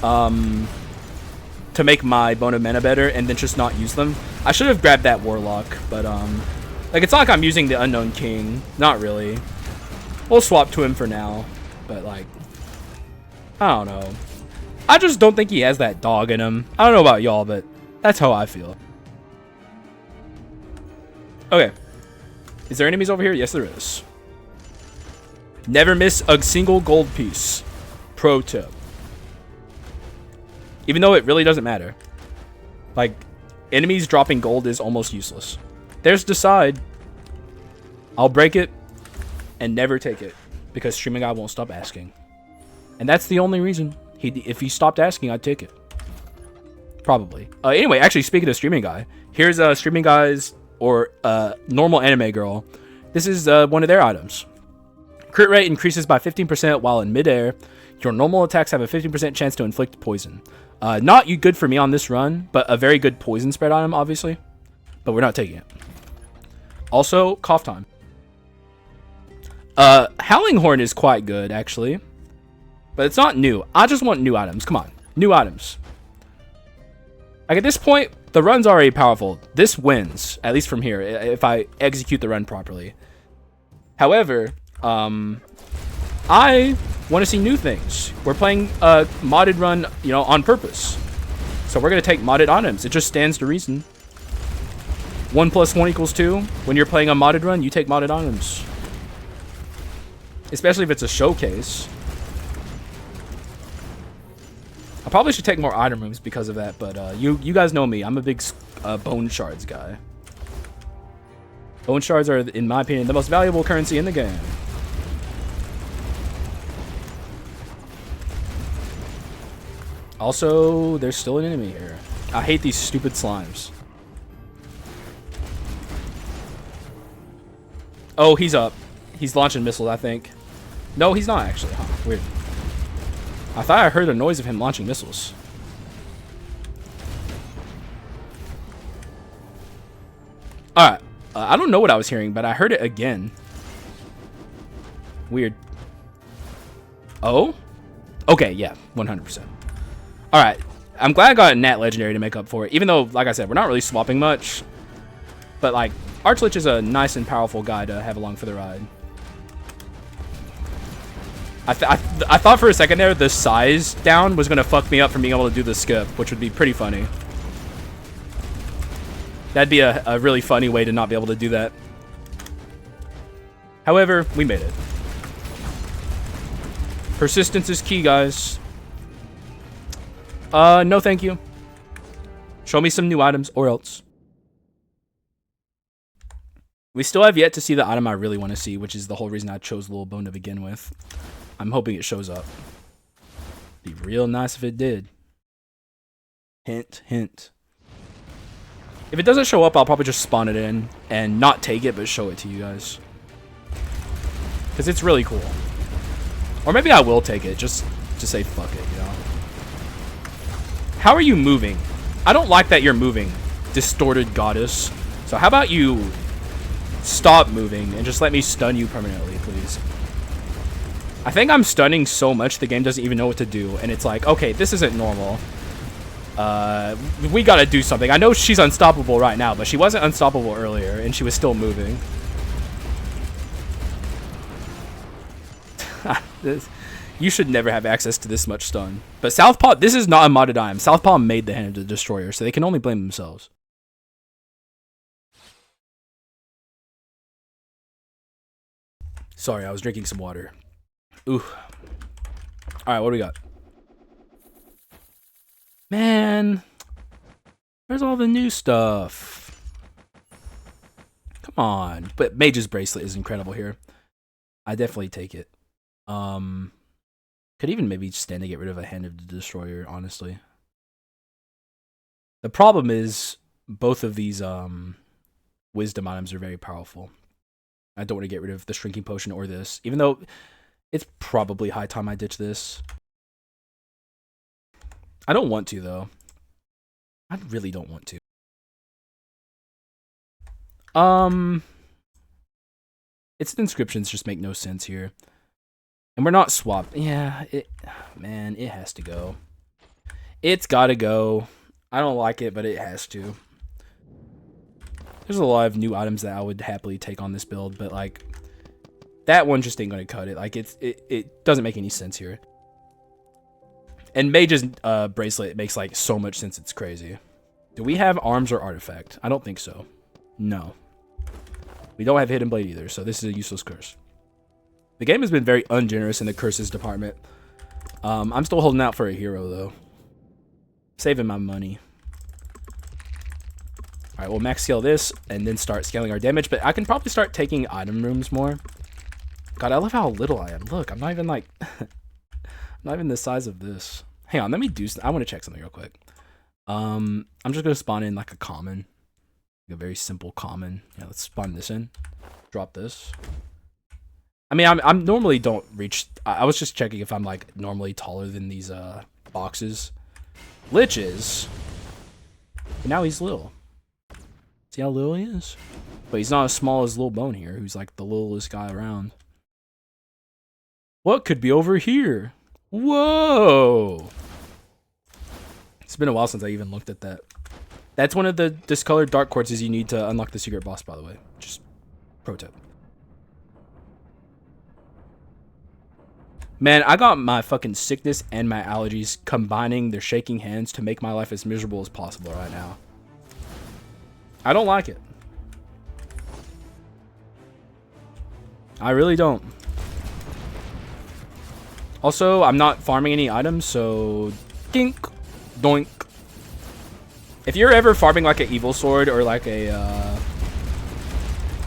To make my Bone of Mana better and then just not use them. I should have grabbed that Warlock, but like it's not like I'm using the Unknown King. Not really. We'll swap to him for now, but like I don't know. I just don't think he has that dog in him. I don't know about y'all, but that's how I feel. Okay. Is there enemies over here? Yes, there is. Never miss a single gold piece. Pro tip. Even though it really doesn't matter. Like, enemies dropping gold is almost useless. There's Decide. I'll break it and never take it because Streaming Guy won't stop asking. And that's the only reason. If he stopped asking, I'd take it. Probably. Anyway, actually, speaking of Streaming Guy, here's Streaming Guy's or normal anime girl. This is one of their items. Crit rate increases by 15% while in midair. Your normal attacks have a 15% chance to inflict poison. Not good for me on this run, but a very good poison spread item, obviously. But we're not taking it. Also, cough time. Howling Horn is quite good, actually. But it's not new. I just want new items. Come on. New items. Like, at this point, the run's already powerful. This wins, at least from here, if I execute the run properly. However, I want to see new things. We're playing a modded run, you know, on purpose. So we're going to take modded items. It just stands to reason. 1 + 1 = 2. When you're playing a modded run, you take modded items. Especially if it's a showcase. I probably should take more item rooms because of that, but you guys know me. I'm a big bone shards guy. Bone shards are, in my opinion, the most valuable currency in the game. Also, there's still an enemy here. I hate these stupid slimes. Oh, he's up. He's launching missiles, I think. No, he's not actually. Huh, weird. I thought I heard a noise of him launching missiles. Alright. I don't know what I was hearing, but I heard it again. Weird. Oh? Okay, yeah. 100%. Alright. I'm glad I got a Nat Legendary to make up for it. Even though, like I said, we're not really swapping much. But, like, Archlich is a nice and powerful guy to have along for the ride. I thought for a second there the size down was going to fuck me up from being able to do the skip, which would be pretty funny. That'd be a really funny way to not be able to do that. However, we made it. Persistence is key, guys. No thank you. Show me some new items or else. We still have yet to see the item I really want to see, which is the whole reason I chose Little Bone to begin with. I'm hoping it shows up. Be real nice if it did. Hint, hint. If it doesn't show up, I'll probably just spawn it in and not take it, but show it to you guys. Because it's really cool. Or maybe I will take it, just to say fuck it, you know? How are you moving? I don't like that you're moving, distorted goddess. So how about you stop moving and just let me stun you permanently, please? I think I'm stunning so much the game doesn't even know what to do, and it's like, okay, this isn't normal. We gotta do something. I know she's unstoppable right now, but she wasn't unstoppable earlier, and she was still moving. You should never have access to this much stun. But Southpaw, this is not a modded item. Southpaw made the Hand of the Destroyer, so they can only blame themselves. Sorry, I was drinking some water. Ooh. Alright, what do we got? Man, where's all the new stuff? Come on. But Mage's Bracelet is incredible here. I definitely take it. Could even maybe stand to get rid of a Hand of the Destroyer, honestly. The problem is both of these wisdom items are very powerful. I don't want to get rid of the Shrinking Potion or this, even though it's probably high time I ditch this. I don't want to, though. I really don't want to. Its inscriptions just make no sense here. And we're not swapped. Yeah, man, it has to go. It's gotta go. I don't like it, but it has to. There's a lot of new items that I would happily take on this build, but like that one just ain't gonna cut it. Like it doesn't make any sense here. And Mage's bracelet makes like so much sense, it's crazy. Do we have arms or artifact? I don't think so. No. We don't have Hidden Blade either, so this is a useless curse. The game has been very ungenerous in the curses department. I'm still holding out for a hero though. Saving my money. Alright, we'll max scale this and then start scaling our damage, but I can probably start taking item rooms more. God, I love how little I am. Look, I'm not even like not even the size of this. Hang on, let me do I want to check something real quick. I'm just gonna spawn in like a common. Like a very simple common. Yeah, let's spawn this in. Drop this. I mean, I'm normally don't reach. I was just checking if I'm like normally taller than these boxes. Lich is. But now he's little. See how little he is? But he's not as small as Little Bone here, who's like the littlest guy around. What could be over here? Whoa! It's been a while since I even looked at that. That's one of the discolored dark quartzes you need to unlock the secret boss, by the way. Just pro tip. Man, I got my fucking sickness and my allergies combining their shaking hands to make my life as miserable as possible right now. I don't like it. I really don't. Also, I'm not farming any items, so dink, doink. If you're ever farming like an evil sword or like a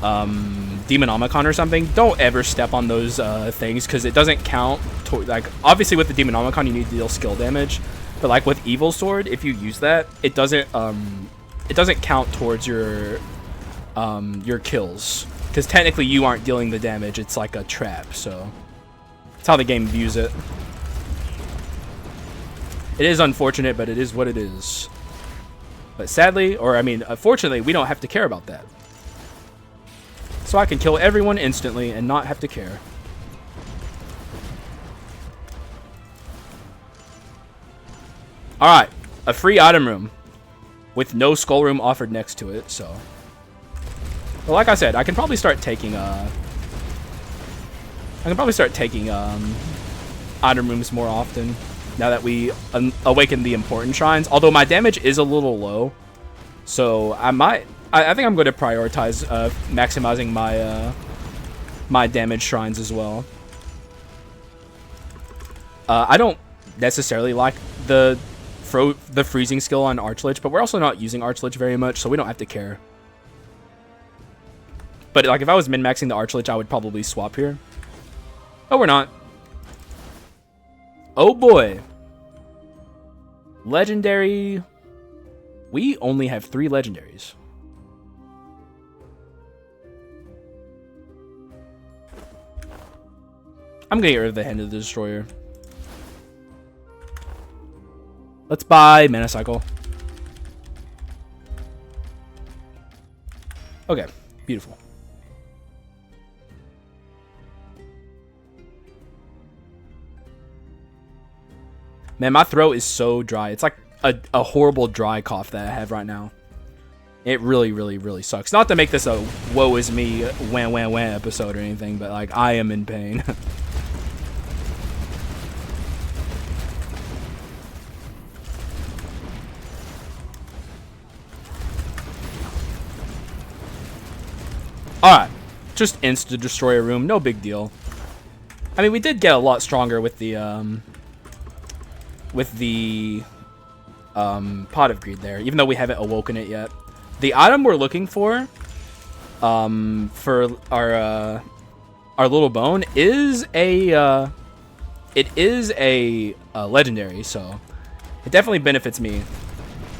Demonomicon or something, don't ever step on those things because it doesn't count. Like obviously with the Demonomicon you need to deal skill damage, but like with evil sword, if you use that, it doesn't count towards your kills because technically you aren't dealing the damage. It's like a trap, so that's how the game views it. It is unfortunate, but it is what it is. But sadly, or I mean, unfortunately, we don't have to care about that. so I can kill everyone instantly and not have to care. Alright, a free item room with no skull room offered next to it, so... Well, like I said, I can probably start taking, item rooms more often now that we awaken the important shrines. Although my damage is a little low, so I think I'm going to prioritize maximizing my my damage shrines as well. I don't necessarily like the freezing skill on Archlich, but we're also not using Archlich very much, so we don't have to care. But like if I was min-maxing the Archlich, I would probably swap here. Oh, we're not. Oh boy. Legendary. We only have 3 legendaries. I'm gonna get rid of the Hand of the Destroyer. Let's buy Mana Cycle. Okay, beautiful. Man, my throat is so dry. It's like a horrible dry cough that I have right now. It really, really, really sucks. Not to make this a woe is me, wham, wham, wham episode or anything, but like, I am in pain. Alright, just insta-destroy a room, no big deal. I mean, we did get a lot stronger with the Pot of Greed there, even though we haven't awoken it yet. The item we're looking for our little bone is a legendary, so it definitely benefits me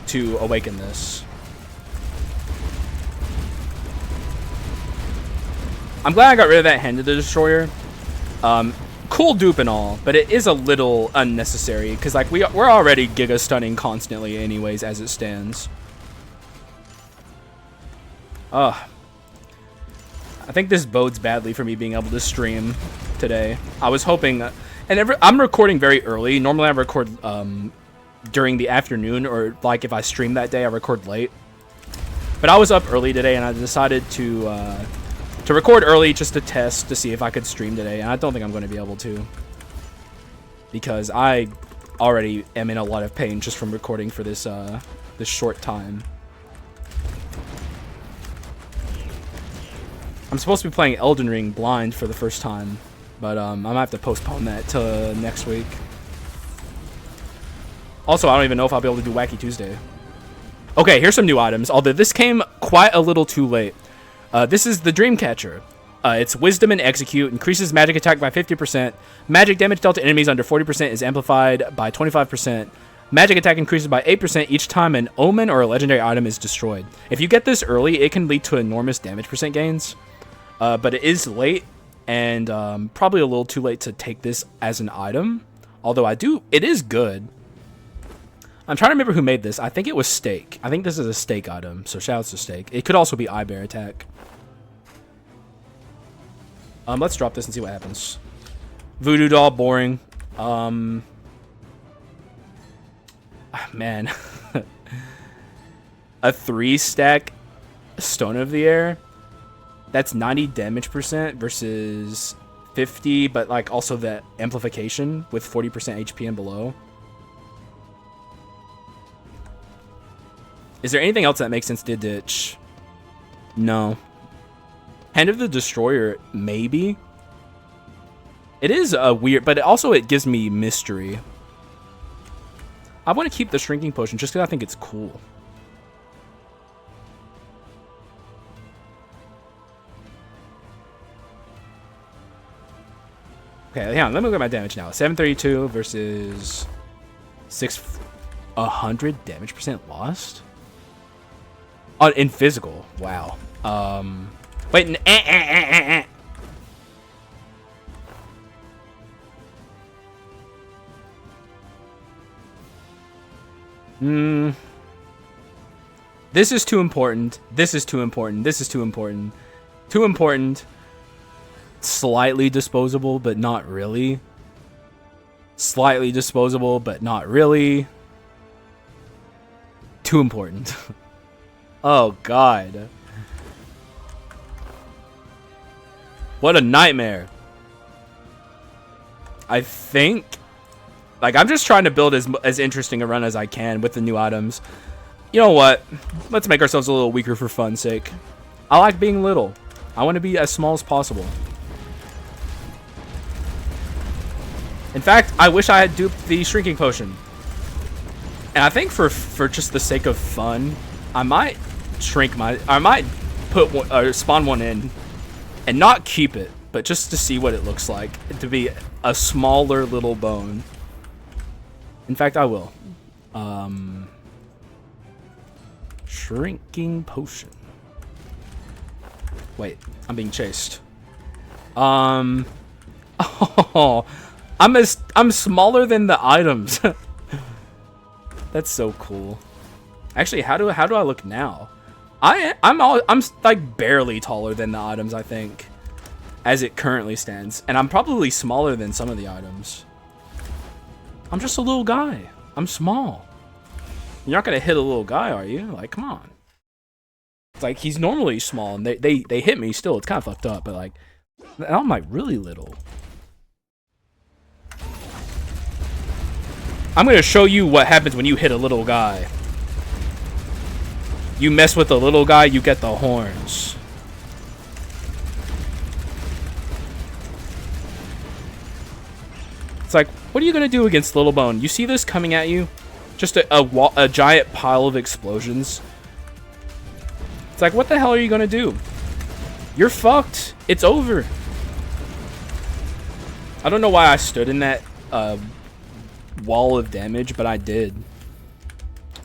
to awaken this. I'm glad I got rid of that Hand of the Destroyer. Cool dupe and all, but it is a little unnecessary because like we're already giga stunning constantly anyways as it stands. I think this bodes badly for me being able to stream today. I was hoping, I'm recording very early. Normally I record during the afternoon, or like if I stream that day I record late. But I was up early today and I decided to record early just to test to see if I could stream today, and I don't think I'm going to be able to because I already am in a lot of pain just from recording for this this short time. I'm supposed to be playing Elden Ring blind for the first time, but I might have to postpone that till next week. Also, I don't even know if I'll be able to do Wacky Tuesday. Okay, here's some new items, although this came quite a little too late. This is the Dreamcatcher. It's Wisdom and Execute, increases magic attack by 50%. Magic damage dealt to enemies under 40% is amplified by 25%. Magic attack increases by 8% each time an omen or a legendary item is destroyed. If you get this early, it can lead to enormous damage percent gains. But it is late, and probably a little too late to take this as an item. Although it is good. I'm trying to remember who made this. I think it was Steak. I think this is a Steak item, so shoutouts to Steak. It could also be Eye Bear Attack. Let's drop this and see what happens. Voodoo Doll, boring. Man. A 3-stack Stone of the Air. That's 90 damage percent versus 50, but like also the amplification with 40% HP and below. Is there anything else that makes sense to ditch? No. Hand of the Destroyer, maybe. It is a weird, but it gives me mystery. I want to keep the Shrinking Potion just because I think it's cool. Okay, hang on, let me look at my damage now. 732 versus 100 damage percent lost? In physical, wow. Wait, This is too important. This is too important. This is too important. Too important. Slightly disposable, but not really. Slightly disposable, but not really. Too important. Oh, God. What a nightmare. I think... Like, I'm just trying to build as interesting a run as I can with the new items. You know what? Let's make ourselves a little weaker for fun's sake. I like being little. I want to be as small as possible. In fact, I wish I had duped the shrinking potion. And I think for just the sake of fun, I might put one, spawn one in and not keep it, but just to see what it looks like, to be a smaller little bone. In fact, I will. Shrinking potion. Wait, I'm being chased. Oh, I'm smaller than the items. That's so cool. Actually, how do I look now? I'm like barely taller than the items, I think, as it currently stands, and I'm probably smaller than some of the items. I'm just a little guy. I'm small. You're not gonna hit a little guy, are you? Like, come on. It's like he's normally small, and they hit me still. It's kind of fucked up, but like, I'm like really little. I'm gonna show you what happens when you hit a little guy. You mess with a little guy, you get the horns. It's like, what are you gonna do against Little Bone? You see this coming at you? Just a giant pile of explosions. It's like, what the hell are you gonna do? You're fucked. It's over. I don't know why I stood in that wall of damage, but I did.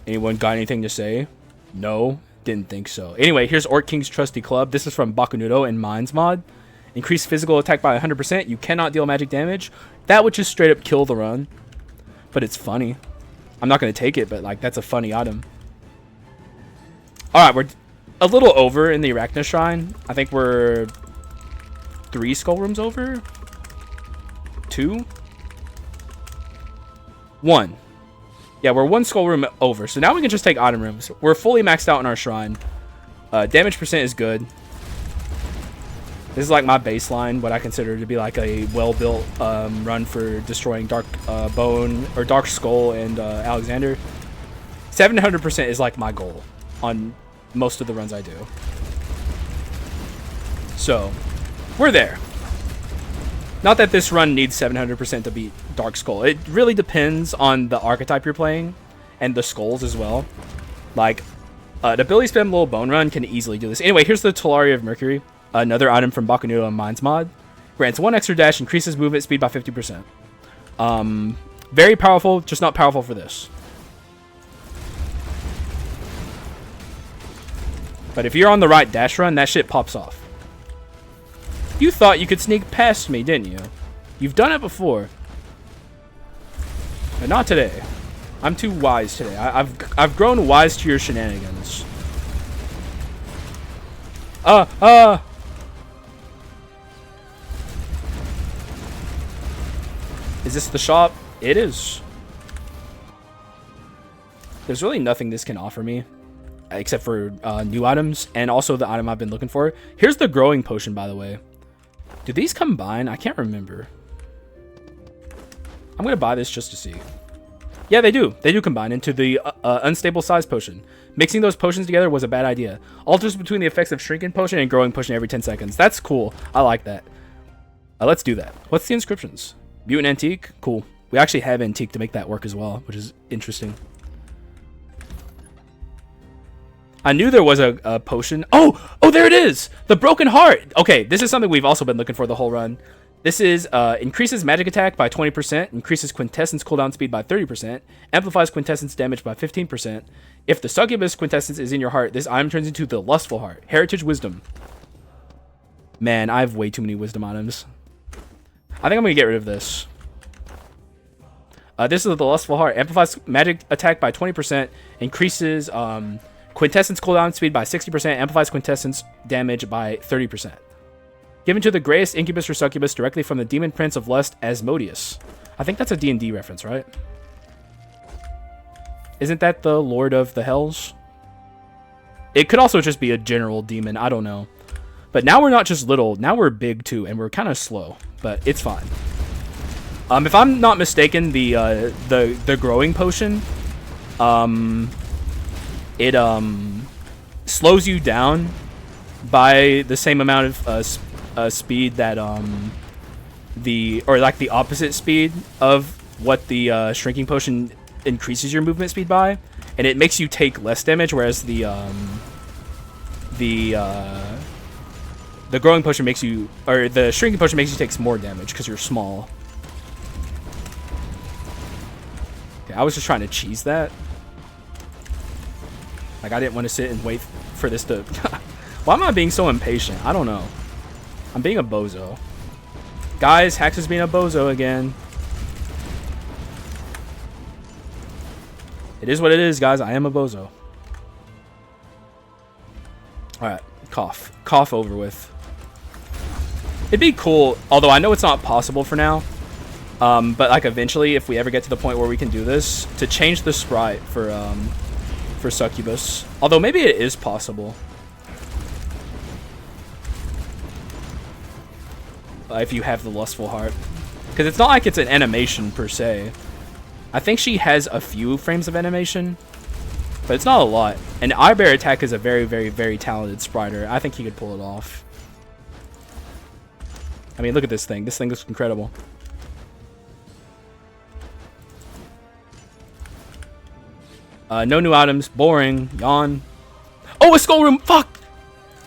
Anyone got anything to say? No, didn't think so. Anyway, here's Orc King's Trusty Club. This is from Bakunudo and Mines mod. Increase physical attack by 100%. You cannot deal magic damage. That would just straight up kill the run. But it's funny. I'm not going to take it, but like that's a funny item. Alright, we're a little over in the Arachna Shrine. I think we're 3 skull rooms over. 2? 1. Yeah, we're 1 skull room over. So now we can just take item rooms. We're fully maxed out in our shrine. Damage percent is good. This is like my baseline, what I consider to be like a well-built run for destroying Dark Bone or Dark Skull and Alexander. 700% is like my goal on most of the runs I do. So, we're there. Not that this run needs 700% to beat Dark Skull. It really depends on the archetype you're playing and the skulls as well. Like, the ability spam little bone run can easily do this. Anyway, here's the Talaria of Mercury. Another item from Bakunudo and Mines mod. Grants 1 extra dash, increases movement speed by 50%. Very powerful, just not powerful for this. But if you're on the right dash run, that shit pops off. You thought you could sneak past me, didn't you? You've done it before. But not today. I'm too wise today. I've grown wise to your shenanigans. Is this the shop? It is. There's really nothing this can offer me except for new items and also the item I've been looking for. Here's the growing potion, by the way. Do these combine? I can't remember. I'm gonna buy this just to see. Yeah, they do. They do combine into the unstable size potion. Mixing those potions together was a bad idea. Alters between the effects of shrinking potion and growing potion every 10 seconds. That's cool. I like that. Let's do that. What's the inscriptions? Mutant Antique? Cool. We actually have Antique to make that work as well, which is interesting. I knew there was a potion. Oh, there it is! The Broken Heart! Okay, this is something we've also been looking for the whole run. This is increases magic attack by 20%, increases quintessence cooldown speed by 30%, amplifies quintessence damage by 15%. If the succubus quintessence is in your heart, this item turns into the Lustful Heart. Heritage Wisdom. Man, I have way too many wisdom items. I think I'm going to get rid of this. This is the Lustful Heart. Amplifies magic attack by 20%, increases Quintessence cooldown speed by 60%, amplifies quintessence damage by 30%. Given to the greatest incubus or succubus directly from the demon prince of lust, Asmodeus. I think that's a D&D reference, right? Isn't that the Lord of the Hells? It could also just be a general demon. I don't know. But now we're not just little. Now we're big, too. And we're kind of slow. But it's fine. If I'm not mistaken, the growing potion, it slows you down by the same amount of speed that the opposite speed of what the shrinking potion increases your movement speed by, and it makes you take less damage, whereas the growing potion makes you, or the shrinking potion makes you take more damage because you're small. Okay, I was just trying to cheese that. Like, I didn't want to sit and wait for this to... Why am I being so impatient? I don't know. I'm being a bozo. Guys, Haxa's being a bozo again. It is what it is, guys. I am a bozo. Alright, cough. Cough over with. It'd be cool, although I know it's not possible for now. But, like, eventually, if we ever get to the point where we can do this, to change the sprite for succubus. Although maybe it is possible. If you have the lustful heart. Because it's not like it's an animation per se. I think she has a few frames of animation. But it's not a lot. And Eye Bear Attack is a very, very, very talented spriter. I think he could pull it off. I mean, look at this thing. This thing looks incredible. No new items. Boring. Yawn. Oh, a skull room. Fuck.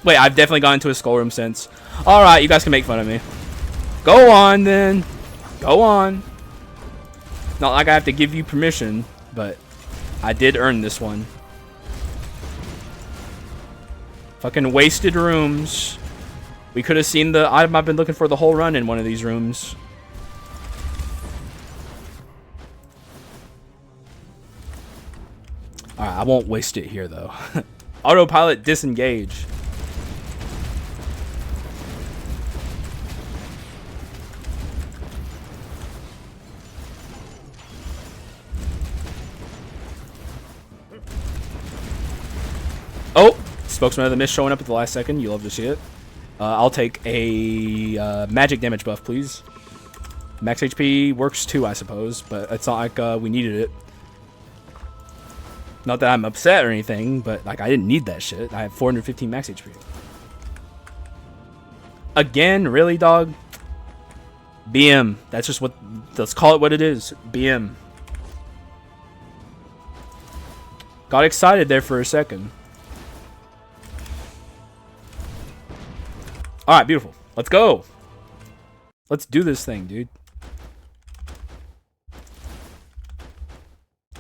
Wait, I've definitely gone into a skull room since. Alright, you guys can make fun of me. Go on, then. Go on. Not like I have to give you permission, but I did earn this one. Fucking wasted rooms. We could have seen the item I've been looking for the whole run in one of these rooms. Alright, I won't waste it here, though. Autopilot disengage. Oh! Spokesman of the Mist showing up at the last second. You love to see it. I'll take a magic damage buff, please. Max HP works too, I suppose, but it's not like we needed it. Not that I'm upset or anything, but like I didn't need that shit. I have 415 max HP. Again, really, dog? BM. That's just what. Let's call it what it is. BM. Got excited there for a second. All right, beautiful. Let's go. Let's do this thing, dude.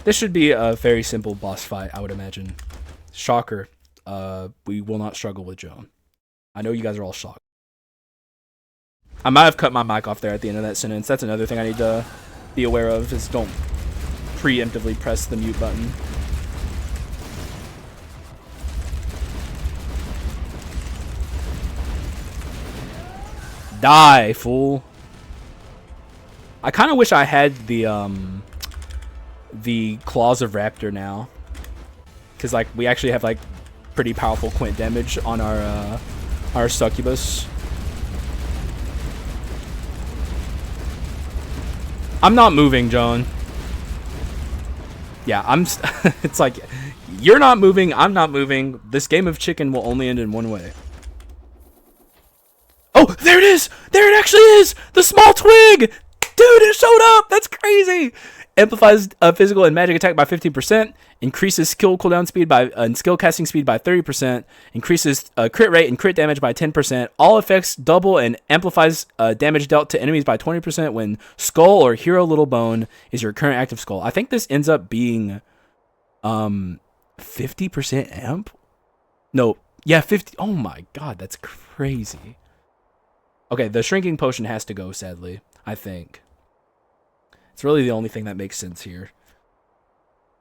This should be a very simple boss fight, I would imagine. Shocker. We will not struggle with Joan. I know you guys are all shocked. I might have cut my mic off there at the end of that sentence. That's another thing I need to be aware of, is don't preemptively press the mute button. Die, fool. I kind of wish I had the Claws of Raptor now, because like we actually have like pretty powerful quint damage on our succubus. I'm not moving, Joan. Yeah, it's like you're not moving, I'm not moving. This game of chicken will only end in one way. Oh, there it is! There it actually is! The small twig! Dude, it showed up! That's crazy! Amplifies physical and magic attack by 15%. Increases skill cooldown speed by and skill casting speed by 30%. Increases crit rate and crit damage by 10%. All effects double and amplifies damage dealt to enemies by 20% when Skull or Hero Little Bone is your current active skull. I think this ends up being 50% amp? No, yeah, 50. Oh my god, that's crazy. Okay, the shrinking potion has to go, sadly, I think. It's really the only thing that makes sense here.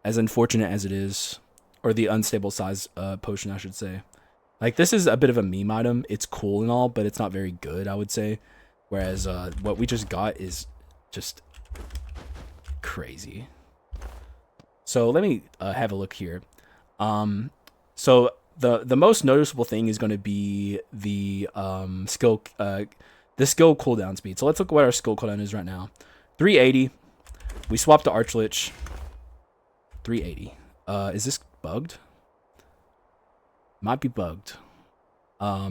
As unfortunate as it is. or the unstable size potion, I should say. Like, this is a bit of a meme item. It's cool and all, but it's not very good, I would say. Whereas what we just got is just crazy. So let me have a look here. So the most noticeable thing is going to be the skill cooldown speed. So let's look at what our skill cooldown is right now. 380. We swapped to Archlich. 380. Is this bugged? Might be bugged. Let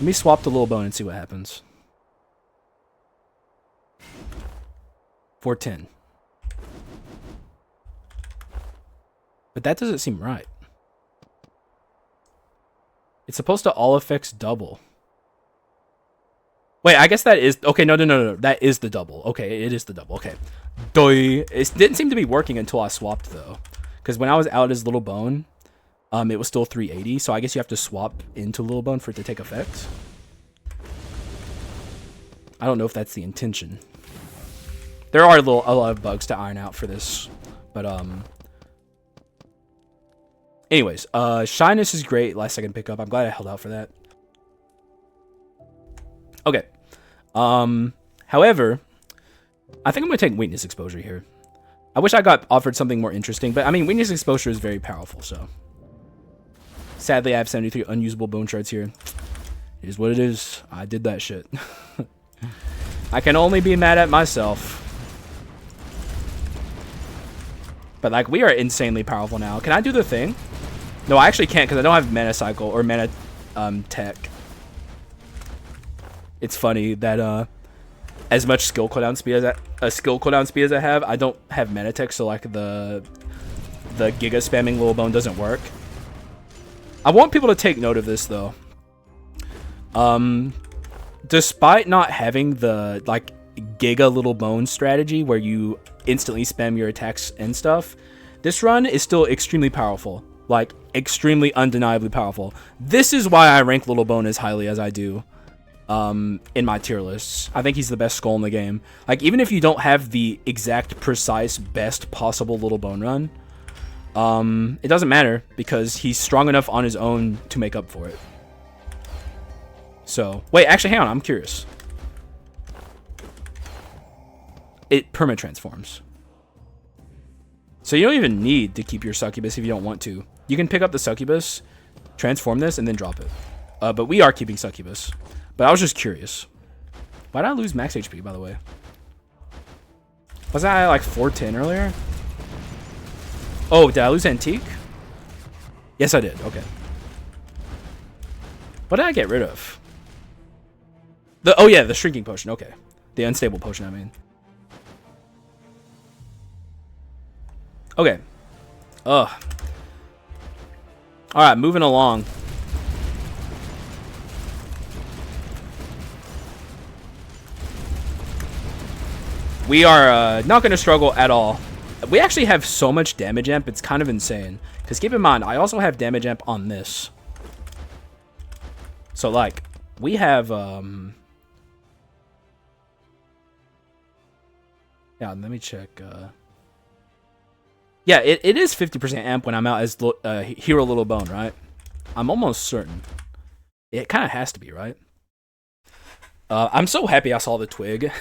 me swap to Little Bone and see what happens. 410. But that doesn't seem right. It's supposed to all effects double. Wait, I guess that is... Okay, no. That is the double. Okay, it is the double. Okay. It didn't seem to be working until I swapped, though. Because when I was out as Little Bone, it was still 380. So I guess you have to swap into Little Bone for it to take effect. I don't know if that's the intention. There are a lot of bugs to iron out for this. But, anyways, Shyness is great. Last second pickup. I'm glad I held out for that. Okay. However, I think I'm going to take Weakness Exposure here. I wish I got offered something more interesting, but I mean, Weakness Exposure is very powerful, so. Sadly, I have 73 unusable bone shards here. It is what it is. I did that shit. I can only be mad at myself. But, like, we are insanely powerful now. Can I do the thing? No, I actually can't because I don't have Mana Cycle or Mana Tech. It's funny that as much skill cooldown speed as I have, I don't have Mana Tech, so like the Giga spamming Little Bone doesn't work. I want people to take note of this though. Despite not having the like Giga Little Bone strategy where you instantly spam your attacks and stuff, this run is still extremely powerful. Like extremely undeniably powerful. This is why I rank Little Bone as highly as I do. In my tier lists. I think he's the best Skull in the game. Like, even if you don't have the exact, precise, best possible Little Bone run, it doesn't matter, because he's strong enough on his own to make up for it. So, wait, actually, hang on, I'm curious. It perma-transforms. So you don't even need to keep your Succubus if you don't want to. You can pick up the Succubus, transform this, and then drop it. But we are keeping Succubus. But I was just curious. Why did I lose max HP, by the way? Wasn't I at like 410 earlier? Oh, did I lose Antique? Yes, I did. Okay. What did I get rid of? Oh, yeah, the Shrinking Potion. Okay. The Unstable Potion, I mean. Okay. Ugh. Alright, moving along. We are not going to struggle at all. We actually have so much damage amp, it's kind of insane. Because keep in mind, I also have damage amp on this. So, like, we have... Yeah, let me check. Yeah, it is 50% amp when I'm out as Hero Little Bone, right? I'm almost certain. It kind of has to be, right? I'm so happy I saw the twig.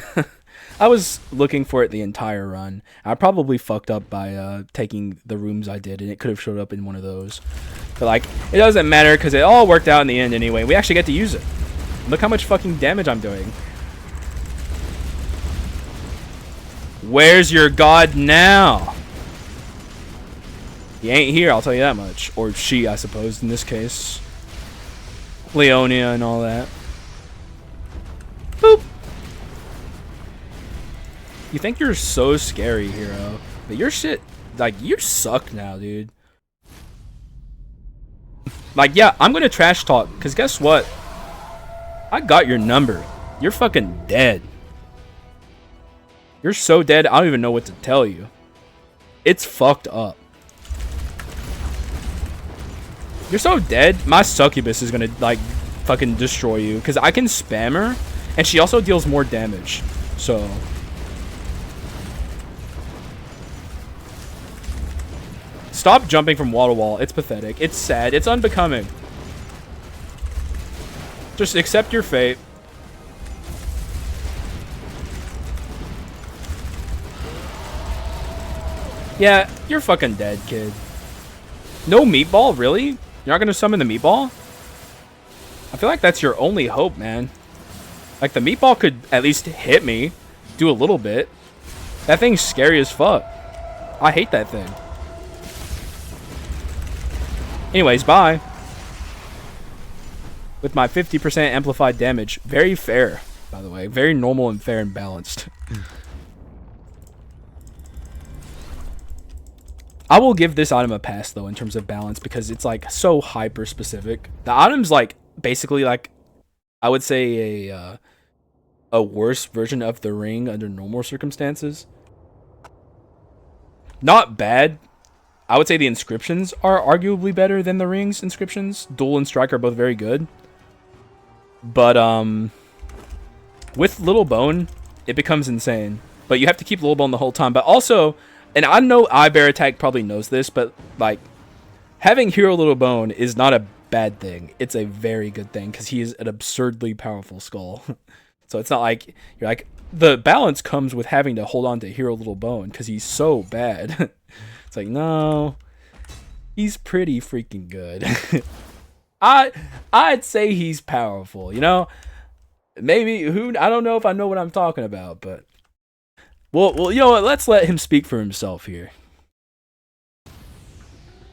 I was looking for it the entire run. I probably fucked up by taking the rooms I did, and it could have showed up in one of those. But, like, it doesn't matter, because it all worked out in the end anyway. We actually get to use it. Look how much fucking damage I'm doing. Where's your god now? He ain't here, I'll tell you that much. Or she, I suppose, in this case. Leonia and all that. Boop. You think you're so scary, Hero. But your shit, like, you suck now, dude. Like, yeah, I'm gonna trash talk, because guess what? I got your number. You're fucking dead. You're so dead, I don't even know what to tell you. It's fucked up. You're so dead, my Succubus is gonna, like, fucking destroy you. Because I can spam her, and she also deals more damage. So... Stop jumping from wall to wall. It's pathetic. It's sad. It's unbecoming. Just accept your fate. Yeah, you're fucking dead, kid. No meatball? Really? You're not gonna summon the meatball? I feel like that's your only hope, man. Like, the meatball could at least hit me. Do a little bit. That thing's scary as fuck. I hate that thing. Anyways, bye. With my 50% amplified damage. Very fair, by the way. Very normal and fair and balanced. I will give this item a pass, though, in terms of balance, because it's, like, so hyper-specific. The item's, like, basically, like, I would say a worse version of the ring under normal circumstances. Not bad. I would say the inscriptions are arguably better than the ring's inscriptions. Duel and Strike are both very good. But, with Little Bone, it becomes insane. But you have to keep Little Bone the whole time. But also, and I know iBear Attack probably knows this, but, like, having Hero Little Bone is not a bad thing. It's a very good thing, because he is an absurdly powerful skull. So it's not like, you're like, the balance comes with having to hold on to Hero Little Bone, because he's so bad. It's like, no, he's pretty freaking good. I'd say he's powerful, you know? Maybe, I don't know if I know what I'm talking about, but... Well, you know what? Let's let him speak for himself here.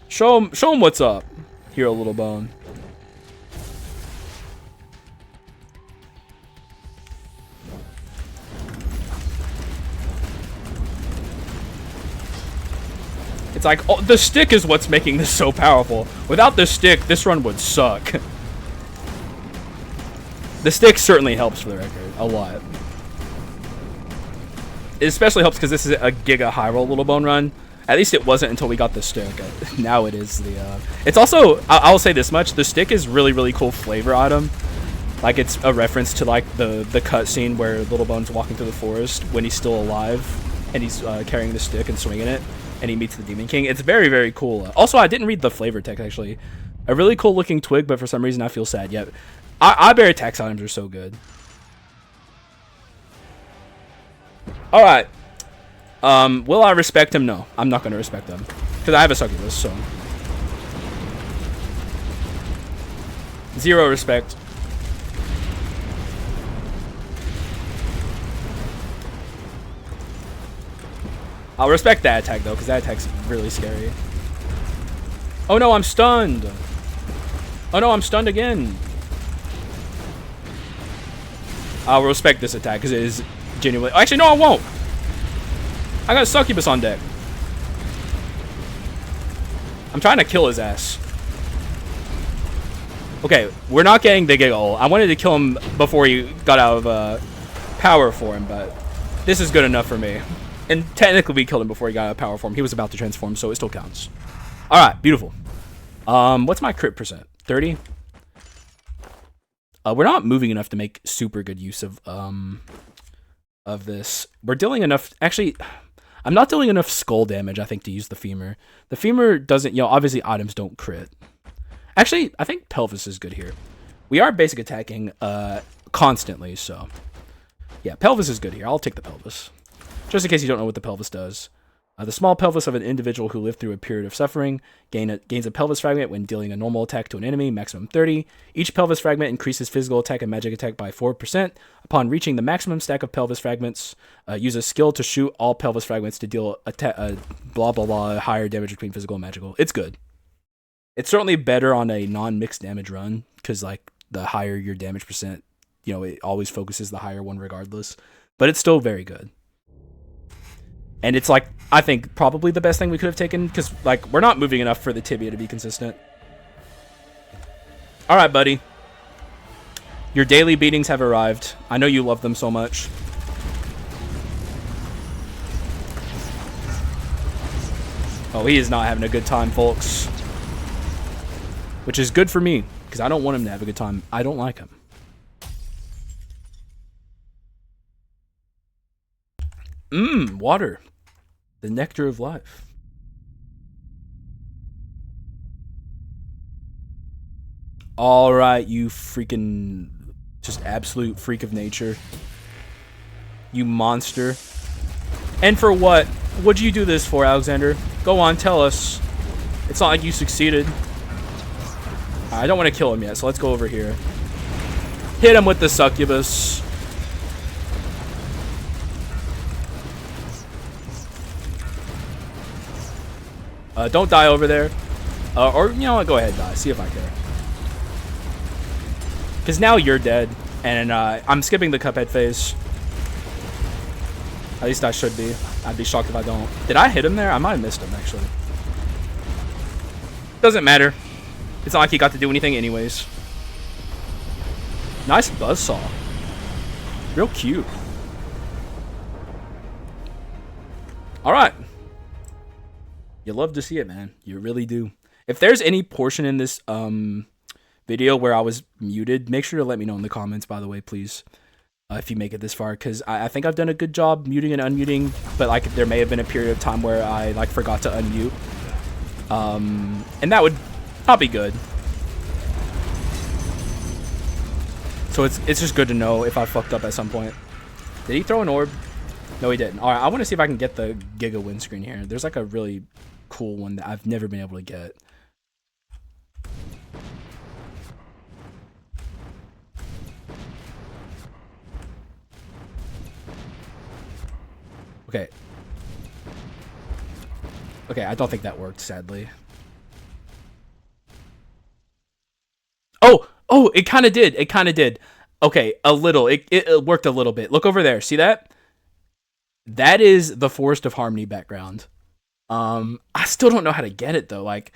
Show him what's up, Hero Little Bone. It's like, oh, the stick is what's making this so powerful. Without the stick, this run would suck. The stick certainly helps, for the record, a lot. It especially helps because this is a Giga High Roll Little Bone run. At least it wasn't until we got the stick. Now it is the... It's also, I'll say this much, the stick is really, really cool flavor item. Like, it's a reference to, like, the cutscene where Little Bone's walking through the forest when he's still alive. And he's carrying the stick and swinging it. And he meets the Demon King. It's very, very cool. Also, I didn't read the flavor text, actually. A really cool looking twig, but for some reason I feel sad. Yeah, iBear Attack items are so good. Alright. Will I respect him? No. I'm not going to respect him. Because I have a succubus, so. 0 respect. I'll respect that attack, though, because that attack's really scary. Oh, no, I'm stunned. Oh, no, I'm stunned again. I'll respect this attack, because it is genuinely... Actually, no, I won't. I got a succubus on deck. I'm trying to kill his ass. Okay, we're not getting the Giga ult. I wanted to kill him before he got out of power form, but this is good enough for me. And technically we killed him before he got out of power form. He was about to transform, so it still counts. Alright, beautiful. What's my crit percent? 30? We're not moving enough to make super good use of this. We're dealing enough... Actually, I'm not dealing enough skull damage, I think, to use the femur. The femur doesn't... You know, obviously items don't crit. Actually, I think pelvis is good here. We are basic attacking constantly, so... Yeah, pelvis is good here. I'll take the pelvis. Just in case you don't know what the pelvis does. The small pelvis of an individual who lived through a period of suffering gains a pelvis fragment when dealing a normal attack to an enemy, maximum 30. Each pelvis fragment increases physical attack and magic attack by 4%. Upon reaching the maximum stack of pelvis fragments, use a skill to shoot all pelvis fragments to deal blah blah blah higher damage between physical and magical. It's good. It's certainly better on a non-mixed damage run, because like the higher your damage percent, you know, it always focuses the higher one regardless. But it's still very good. And it's like, I think, probably the best thing we could have taken, because, like, we're not moving enough for the tibia to be consistent. Alright, buddy. Your daily beatings have arrived. I know you love them so much. Oh, he is not having a good time, folks. Which is good for me, because I don't want him to have a good time. I don't like him. Water. The nectar of life. All right, you freaking just absolute freak of nature. You monster. And for what? What'd you do this for, Alexander? Go on, tell us. It's not like you succeeded. I don't want to kill him yet, so let's go over here. Hit him with the succubus. Don't die over there. Or, you know what, go ahead, die. See if I care. Because now you're dead. And I'm skipping the Cuphead phase. At least I should be. I'd be shocked if I don't. Did I hit him there? I might have missed him, actually. Doesn't matter. It's not like he got to do anything anyways. Nice buzzsaw. Real cute. Alright. You love to see it, man. You really do. If there's any portion in this video where I was muted, make sure to let me know in the comments, by the way, please. If you make it this far, because I think I've done a good job muting and unmuting, but like there may have been a period of time where I like forgot to unmute. And that would not be good. So it's just good to know if I fucked up at some point. Did he throw an orb? No, he didn't. Alright, I want to see if I can get the Giga windscreen here. There's like a really cool one that I've never been able to get. Okay. Okay, I don't think that worked, sadly. Oh, it kind of did. It kind of did. Okay, a little. It worked a little bit. Look over there. See that? That is the Forest of Harmony background. I still don't know how to get it, though. Like,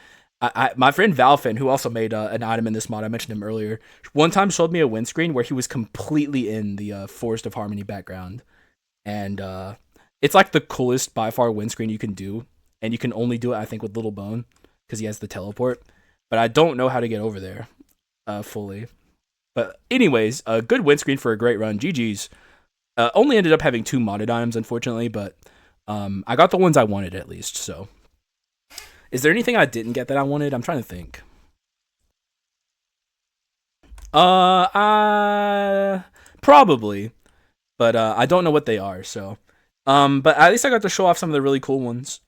my friend Valfin, who also made an item in this mod, I mentioned him earlier, one time showed me a windscreen where he was completely in the Forest of Harmony background. And it's like the coolest by far windscreen you can do. And you can only do it, I think, with Little Bone, because he has the teleport. But I don't know how to get over there fully. But anyways, a good windscreen for a great run. GG's. Only ended up having 2 modded items, unfortunately, but I got the ones I wanted at least, so. Is there anything I didn't get that I wanted? I'm trying to think. Probably. But I don't know what they are, so. But at least I got to show off some of the really cool ones.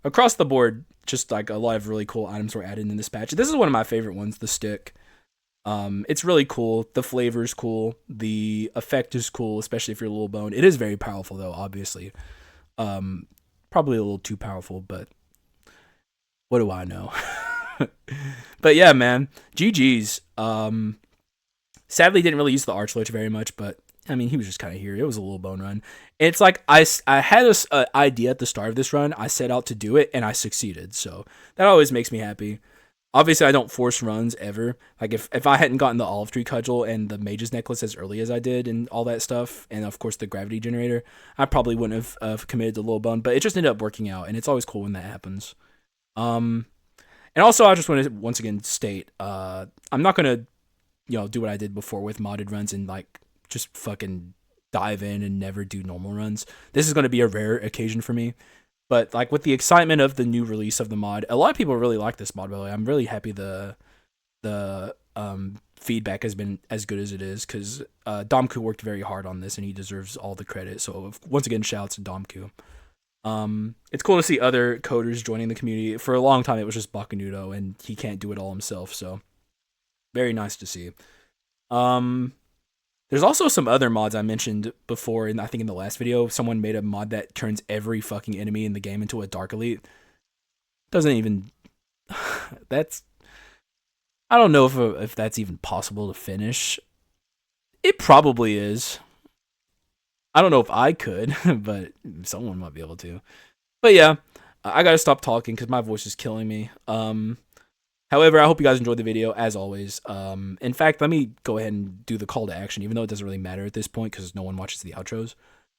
Across the board, just like a lot of really cool items were added in this patch. This is one of my favorite ones, the stick. It's really cool. The flavor's cool. The effect is cool, especially if you're a Little Bone. It is very powerful, though, obviously. Probably a little too powerful, but what do I know? But yeah, man. GG's. Sadly, didn't really use the Archlich very much, but I mean, he was just kind of here. It was a Little Bone run. It's like I had this idea at the start of this run. I set out to do it, and I succeeded. So that always makes me happy. Obviously, I don't force runs ever. Like, if I hadn't gotten the Olive Tree Cudgel and the Mage's Necklace as early as I did and all that stuff, and of course the Gravity Generator, I probably wouldn't have committed to Little Bone, but it just ended up working out, and it's always cool when that happens. And also, I just want to once again state, I'm not going to, do what I did before with modded runs and, like, just fucking dive in and never do normal runs. This is going to be a rare occasion for me. But, like, with the excitement of the new release of the mod, a lot of people really like this mod, by the way. I'm really happy the feedback has been as good as it is, because Damku worked very hard on this, and he deserves all the credit. So, once again, shout out to Damku. It's cool to see other coders joining the community. For a long time, it was just Bakanudo, and he can't do it all himself, so very nice to see. There's also some other mods I mentioned before, and I think in the last video, someone made a mod that turns every fucking enemy in the game into a Dark Elite. Doesn't even... that's... I don't know if that's even possible to finish. It probably is. I don't know if I could, but someone might be able to. But yeah, I gotta stop talking because my voice is killing me. However, I hope you guys enjoyed the video, as always. In fact, let me go ahead and do the call to action, even though it doesn't really matter at this point because no one watches the outros.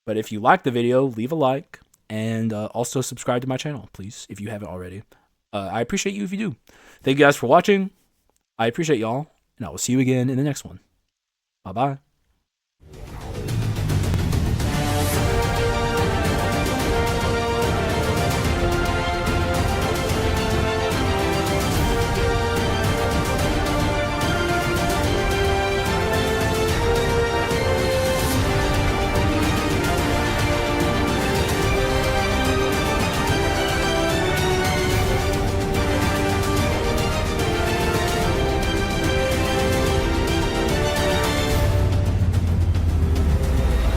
But if you liked the video, leave a like, and also subscribe to my channel, please, if you haven't already. I appreciate you if you do. Thank you guys for watching. I appreciate y'all, and I will see you again in the next one. Bye-bye.